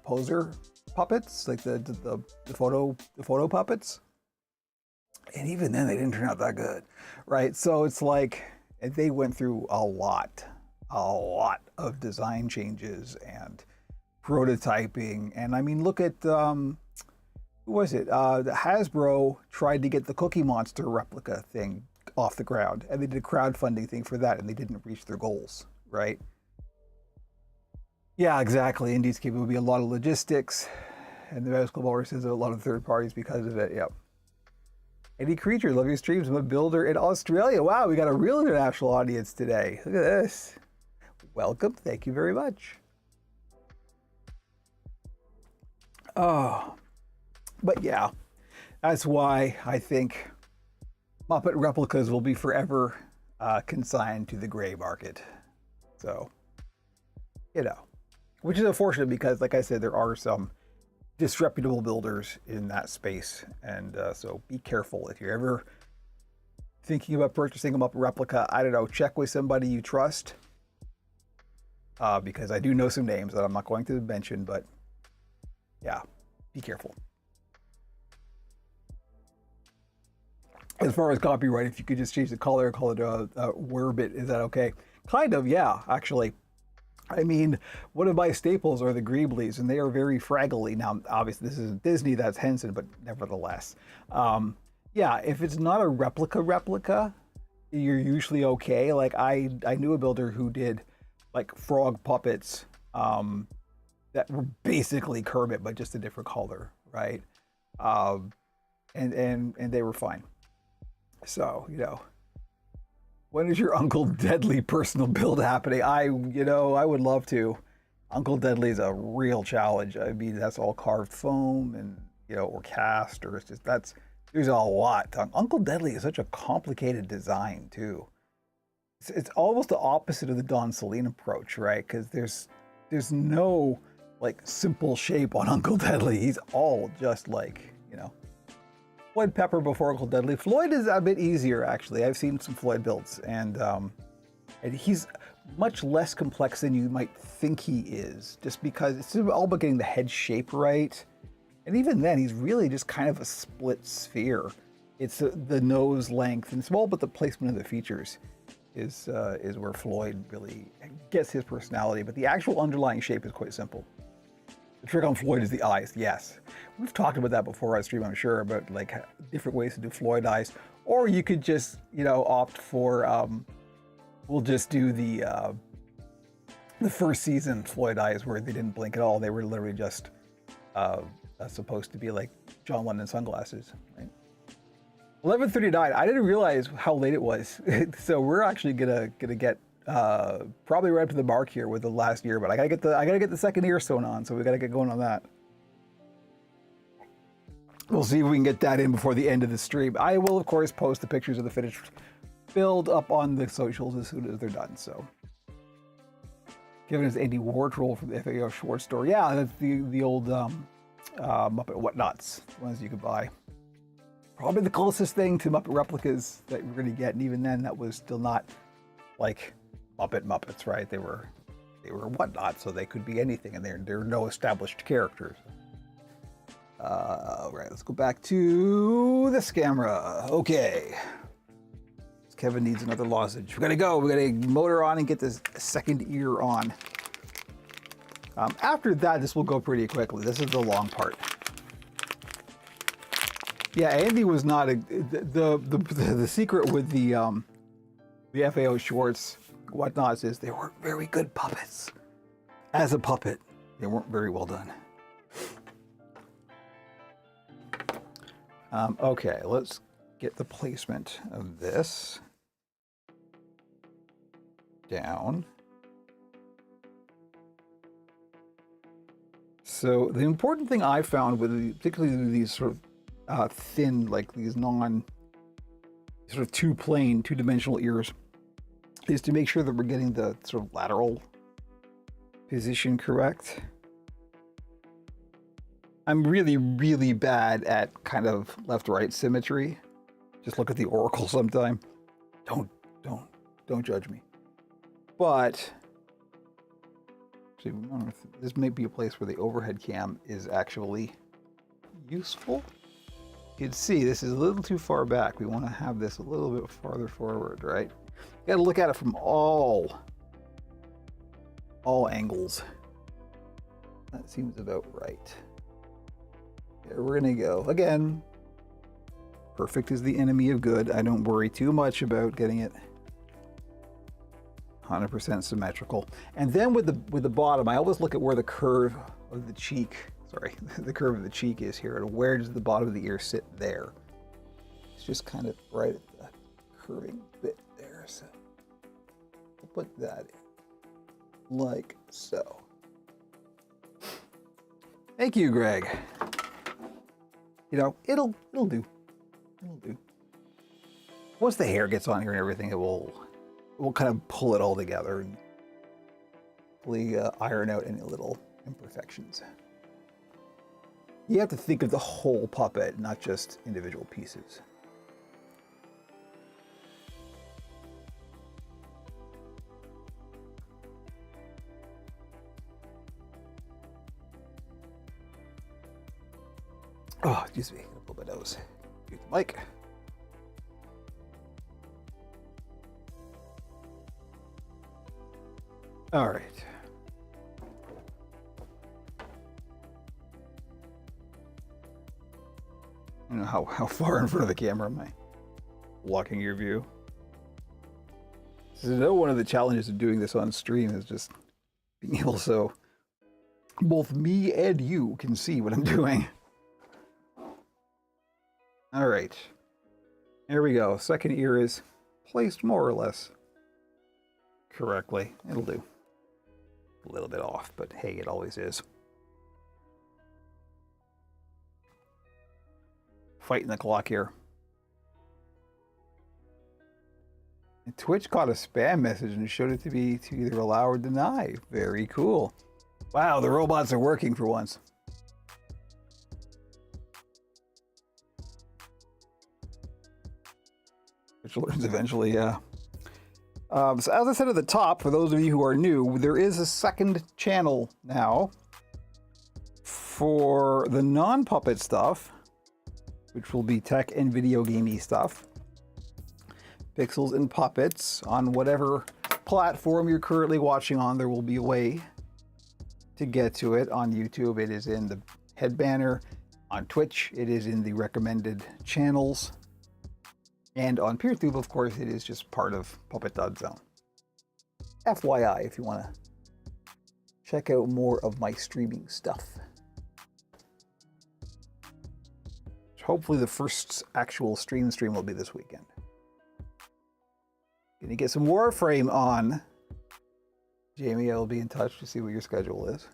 poser puppets, like the photo puppets. And even then, they didn't turn out that good, right? So it's like they went through a lot of design changes and prototyping. And I mean, look at who was it? Hasbro tried to get the Cookie Monster replica thing off the ground, and they did a crowdfunding thing for that, and they didn't reach their goals, right? Yeah, exactly. Indiescape would be a lot of logistics, and the Mouse Club always says a lot of third parties because of it. Yep. Eddie Creature, love your streams. I'm a builder in Australia. Wow, we got a real international audience today. Look at this. Welcome. Thank you very much. Oh, but yeah, that's why I think Muppet replicas will be forever consigned to the gray market. So, you know, which is unfortunate because, like I said, there are some disreputable builders in that space. And so be careful if you're ever thinking about purchasing a Muppet replica. I don't know, check with somebody you trust. Because I do know some names that I'm not going to mention, but yeah, be careful. As far as copyright, if you could just change the color, call it a Werbit, is that okay? Kind of, yeah, actually. I mean, one of my staples are the Greeblies, and they are very fraggly. Now, obviously, this isn't Disney, that's Henson, but nevertheless. Yeah, if it's not a replica, you're usually okay. Like, I knew a builder who did, like, frog puppets that were basically Kermit, but just a different color, right? And they were fine. So, you know, when is your Uncle Deadly personal build happening? I would love to. Uncle Deadly is a real challenge. I mean, that's all carved foam and, or cast, or it's just, there's a lot. Uncle Deadly is such a complicated design too. It's almost the opposite of the Don Celine approach, right? Because there's no like simple shape on Uncle Deadly. He's all just like, Floyd Pepper before Uncle Deadly. Floyd is a bit easier, actually. I've seen some Floyd builds, and he's much less complex than you might think he is, just because it's all about getting the head shape right. And even then, he's really just kind of a split sphere. It's the nose length, and it's all but the placement of the features is where Floyd really gets his personality. But the actual underlying shape is quite simple. The trick on Floyd is the eyes, yes. We've talked about that before on stream, I'm sure, about like different ways to do Floyd eyes. Or you could just, opt for, we'll just do the first season Floyd eyes where they didn't blink at all. They were literally just supposed to be like John Lennon sunglasses, right? 11:39, I didn't realize how late it was. So we're actually gonna get probably right up to the mark here with the last year, but I gotta get the second ear sewn on, so we gotta get going on that. We'll see if we can get that in before the end of the stream. I will, of course, post the pictures of the finished build up on the socials as soon as they're done. So, given us Andy Wartrol from the FAO Schwartz store, yeah, that's the old Muppet Whatnots, the ones you could buy. probably the closest thing to Muppet replicas that we're going to get, and even then, that was still not like Muppets, right? They were whatnot, so they could be anything, and there are no established characters. Right, let's go back to this camera. Okay. Kevin needs another lozenge. We gotta go. We gotta motor on and get this second ear on. After that, this will go pretty quickly. This is the long part. Yeah, Andy was not the secret with the FAO Schwarz whatnots is they weren't very good puppets. As a puppet, they weren't very well done. Okay, let's get the placement of this down. So the important thing I found with particularly these sort of thin, like these sort of two-dimensional ears, is to make sure that we're getting the sort of lateral position correct. I'm really, really bad at kind of left-right symmetry. Just look at the Oracle sometime. Don't judge me. But see, this may be a place where the overhead cam is actually useful. You can see this is a little too far back. We want to have this a little bit farther forward, right? You got to look at it from all angles. That seems about right. Here we're gonna go again. Perfect is the enemy of good. I don't worry too much about getting it 100% symmetrical. And then with the bottom, I always look at where the curve of the cheek, the curve of the cheek is here, and where does the bottom of the ear sit there? It's just kind of right at the curving bit there. So we'll put that in like so. Thank you, Greg. You know, it'll do. It'll do. Once the hair gets on here and everything, we'll kind of pull it all together and hopefully iron out any little imperfections. You have to think of the whole puppet, not just individual pieces. Oh, excuse me, a little bit of nose. Use the mic. All right. I don't know how far in front of the camera am I blocking your view? So one of the challenges of doing this on stream is just being able so both me and you can see what I'm doing. All right, here we go. Second ear is placed more or less correctly. It'll do. A little bit off, but hey, it always is. Fighting the clock here. And Twitch caught a spam message and showed it to be to either allow or deny. Very cool. Wow, the robots are working for once. Which learns eventually, yeah. So as I said at the top, for those of you who are new, there is a second channel now for the non-puppet stuff, which will be tech and video gamey stuff. Pixels and puppets on whatever platform you're currently watching on, there will be a way to get to it. On YouTube, it is in the head banner. On Twitch, it is in the recommended channels. And on PeerTube, of course, it is just part of Puppet.zone. FYI, if you want to check out more of my streaming stuff. Hopefully the first actual stream will be this weekend. Gonna get some Warframe on. Jamie, I'll be in touch to see what your schedule is.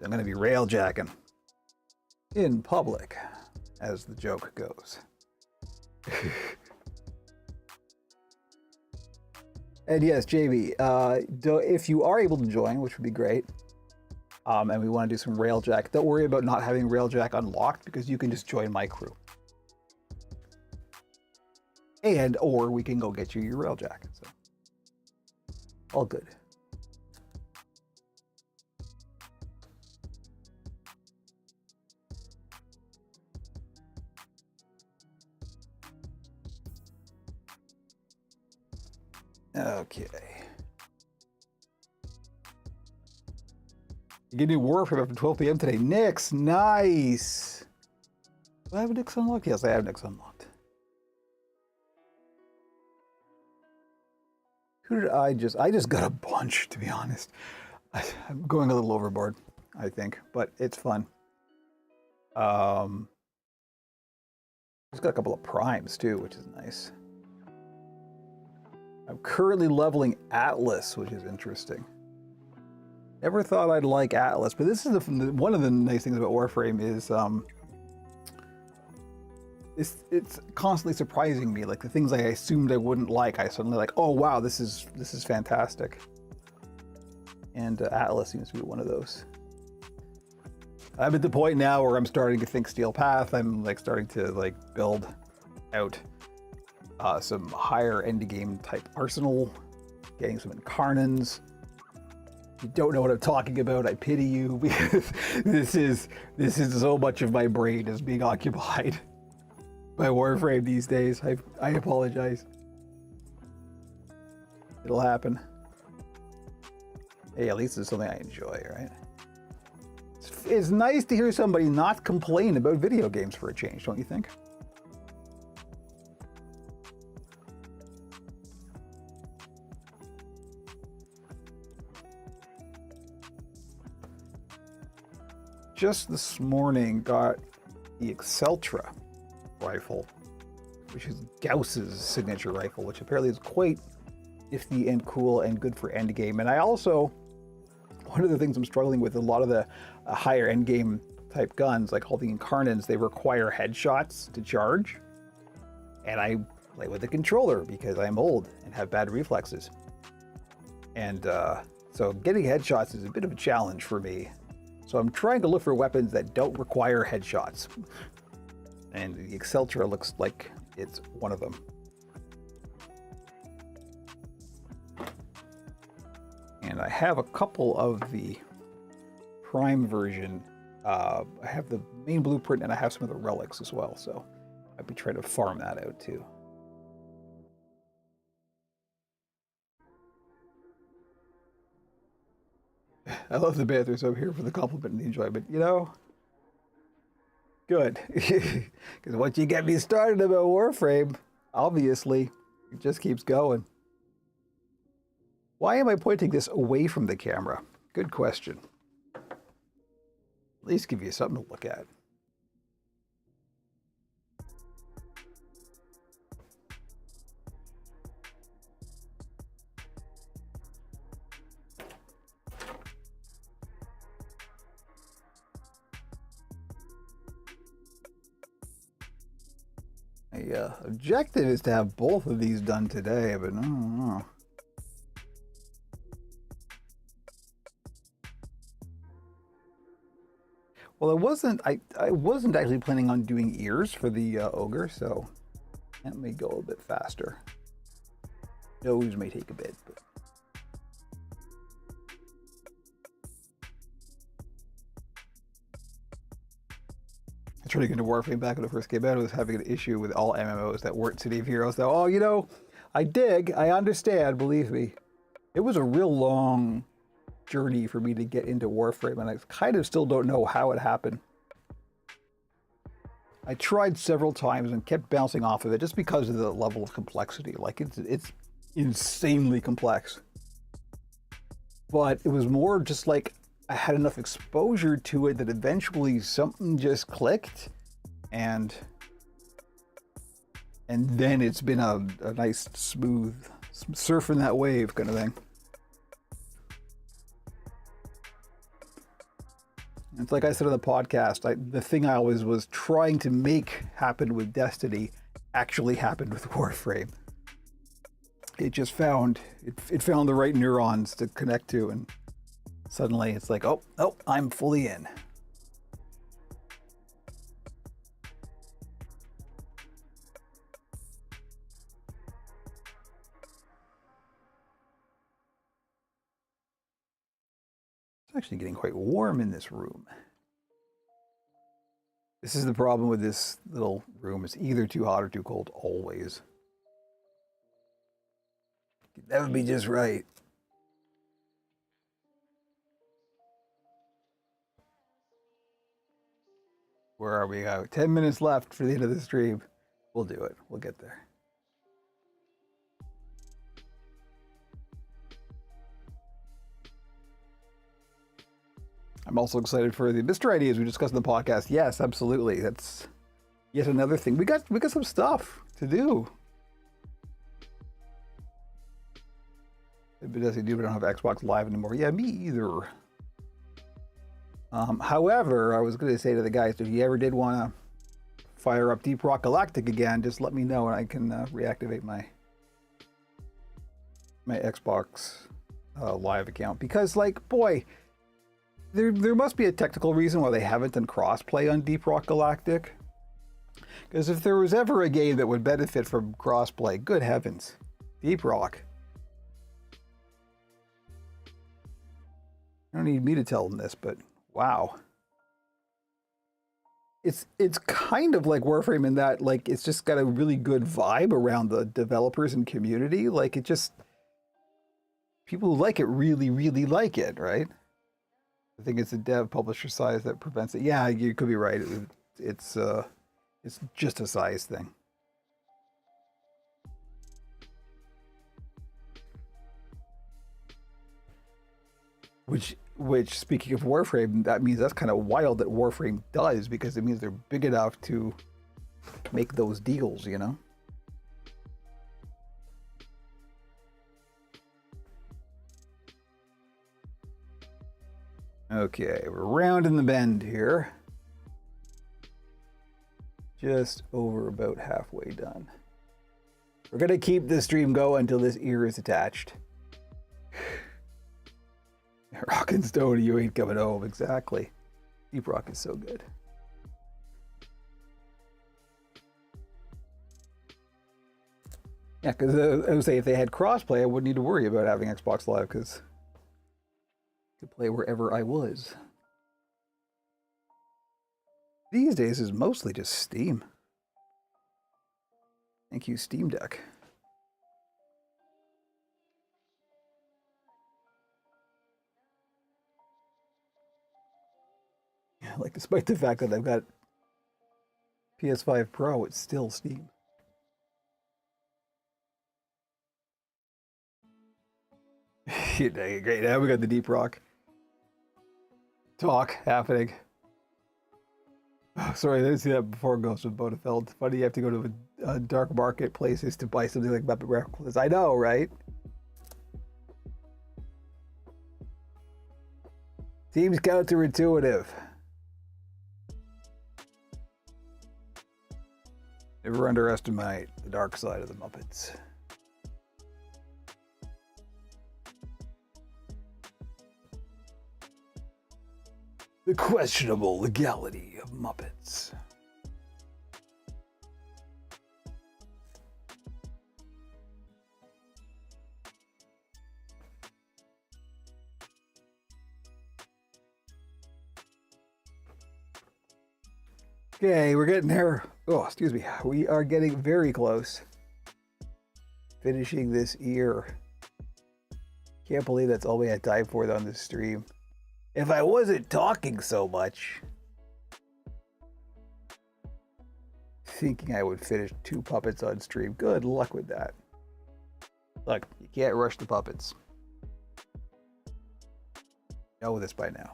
I'm gonna be railjacking in public, as the joke goes. And yes, Jamie, if you are able to join, which would be great, and we want to do some Railjack. Don't worry about not having Railjack unlocked because you can just join my crew. Or we can go get you your Railjack. So, all good. Okay. You get a new Warframe after 12 p.m. today. Nix, nice. Do I have Nix unlocked? Yes, I have Nix unlocked. Who did I just got a bunch, to be honest. I'm going a little overboard, I think, but it's fun. Just got a couple of primes too, which is nice. I'm currently leveling Atlas, which is interesting. Never thought I'd like Atlas, but this is one of the nice things about Warframe is it's constantly surprising me. Like the things I assumed I wouldn't like, I suddenly like, oh wow, this is fantastic. And Atlas seems to be one of those. I'm at the point now where I'm starting to think Steel Path. I'm like starting to like build out some higher end game type arsenal, getting some Incarnans. If you don't know what I'm talking about, I pity you because this is so much of my brain is being occupied by Warframe these days. I apologize. It'll happen. Hey, at least it's something I enjoy, right? It's nice to hear somebody not complain about video games for a change, don't you think? Just this morning got the Exceltra rifle, which is Gauss's signature rifle, which apparently is quite nifty and cool and good for endgame. And I also, one of the things I'm struggling with, a lot of the higher endgame type guns, like all the Incarnans, they require headshots to charge. And I play with the controller because I'm old and have bad reflexes. And so getting headshots is a bit of a challenge for me. So I'm trying to look for weapons that don't require headshots. And the Exceltra looks like it's one of them. And I have a couple of the Prime version. I have the main blueprint and I have some of the relics as well. So I'd be trying to farm that out too. I love the banter, so I'm here for the compliment and the enjoyment. You know, good. Because once you get me started about Warframe, obviously, it just keeps going. Why am I pointing this away from the camera? Good question. At least give you something to look at. The objective is to have both of these done today, but I don't know. Well, I wasn't actually planning on doing ears for the ogre, so that may go a bit faster. Nose may take a bit, but. I tried to get into Warframe back when it first came out. I was having an issue with all MMOs that weren't City of Heroes. Though, oh, you know, I understand, believe me. It was a real long journey for me to get into Warframe, and I kind of still don't know how it happened. I tried several times and kept bouncing off of it just because of the level of complexity. Like, it's insanely complex. But it was more just like I had enough exposure to it that eventually something just clicked, and then it's been a nice, smooth, surfing that wave kind of thing. It's like I said on the podcast, the thing I always was trying to make happen with Destiny actually happened with Warframe. It just found the right neurons to connect to, and Suddenly it's like, oh, I'm fully in. It's actually getting quite warm in this room. This is the problem with this little room. It's either too hot or too cold, always. That would be just right. Where are we? 10 minutes left for the end of the stream. We'll do it. We'll get there. I'm also excited for the mystery ideas we discussed in the podcast. Yes, absolutely. That's yet another thing. We got some stuff to do. But does he do? We don't have Xbox Live anymore. Yeah, me either. However, I was going to say to the guys, if you ever did want to fire up Deep Rock Galactic again, just let me know and I can reactivate my Xbox Live account. Because, like, boy, there must be a technical reason why they haven't done crossplay on Deep Rock Galactic. Because if there was ever a game that would benefit from crossplay, good heavens, Deep Rock. You don't need me to tell them this, but wow. It's kind of like Warframe in that, like, it's just got a really good vibe around the developers and community. Like, it just, people who like it really, really like it, right? I think it's the dev publisher size that prevents it. Yeah, you could be right. It's just a size thing. Which, speaking of Warframe, that means that's kind of wild that Warframe does, because it means they're big enough to make those deals, you know? Okay, we're rounding the bend here. Just over about halfway done. We're gonna keep this stream going until this ear is attached. Rock and Stone, you ain't coming home. Exactly. Deep Rock is so good. Yeah, because I would say if they had crossplay, I wouldn't need to worry about having Xbox Live, because I could play wherever I was. These days is mostly just Steam. Thank you, Steam Deck. Yeah, like, despite the fact that I've got PS5 Pro, it's still Steam. Great. Now we got the Deep Rock talk happening. Oh, sorry, I didn't see that before Ghost of Bodefeld. Funny, you have to go to a dark market places to buy something like Muppet Reckless. I know, right? Seems counterintuitive. Never underestimate the dark side of the Muppets. The questionable legality of Muppets. Okay, we're getting there. Oh, excuse me. We are getting very close. Finishing this year. Can't believe that's all we had time for on this stream. If I wasn't talking so much, thinking I would finish 2 puppets on stream. Good luck with that. Look, you can't rush the puppets. You know this by now.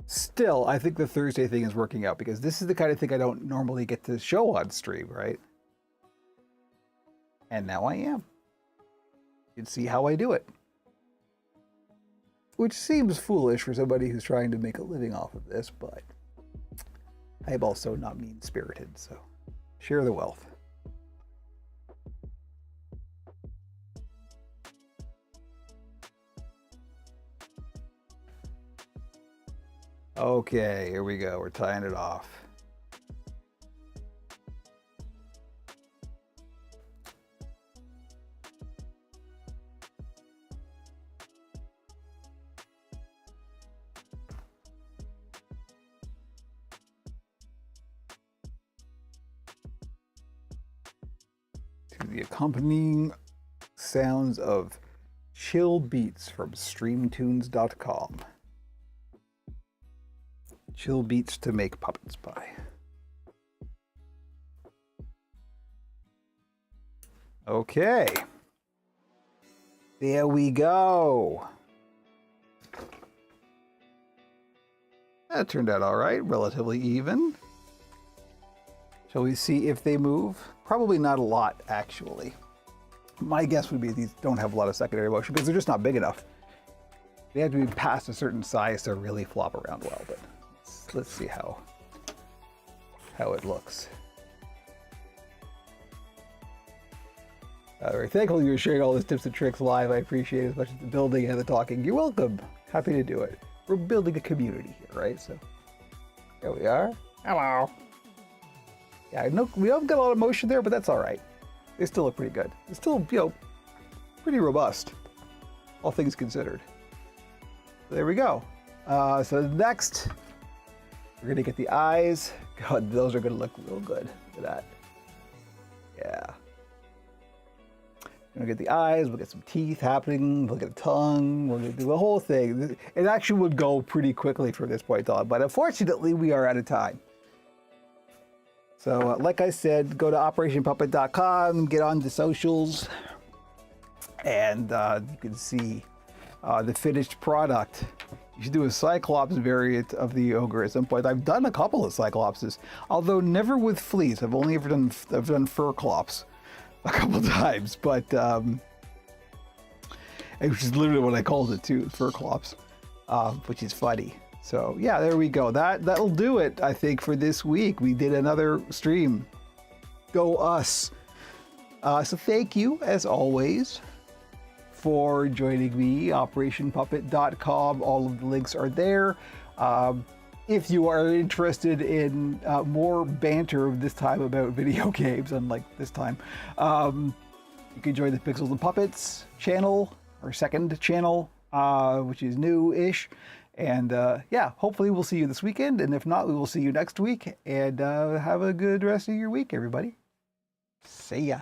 Still, I think the Thursday thing is working out, because this is the kind of thing I don't normally get to show on stream, right? And now I am. You can see how I do it. Which seems foolish for somebody who's trying to make a living off of this, but I am also not mean-spirited, so share the wealth. Okay, here we go. We're tying it off. To the accompanying sounds of chill beats from streamtunes.com. Chill beats to make puppets by. Okay. There we go. That turned out all right, relatively even. Shall we see if they move? Probably not a lot, actually. My guess would be these don't have a lot of secondary motion because they're just not big enough. They have to be past a certain size to really flop around well, but let's see how it looks. Very thankful you're sharing all these tips and tricks live. I appreciate it as much as the building and the talking. You're welcome. Happy to do it. We're building a community here, right? So there we are. Hello. Yeah, no, we haven't got a lot of motion there, but that's all right. They still look pretty good. It's still, pretty robust, all things considered. So there we go. So next, we're gonna get the eyes. God, those are gonna look real good. Look at that. Yeah. We're gonna get the eyes, we'll get some teeth happening, we'll get a tongue, we'll do the whole thing. It actually would go pretty quickly from this point on, but unfortunately, we are out of time. So, like I said, go to operationpuppet.com, get on the socials, and you can see the finished product. You should do a Cyclops variant of the ogre at some point. I've done a couple of Cyclopses, although never with fleas. I've only ever done Furclops a couple times, but which is literally what I called it too, Furclops, which is funny. So yeah, there we go. That'll do it, I think, for this week. We did another stream. Go us. So thank you, as always, for joining me. OperationPuppet.com. All of the links are there. If you are interested in more banter this time about video games, unlike this time, you can join the Pixels and Puppets channel, our second channel, which is new-ish. And yeah, hopefully we'll see you this weekend. And if not, we will see you next week. And have a good rest of your week, everybody. See ya.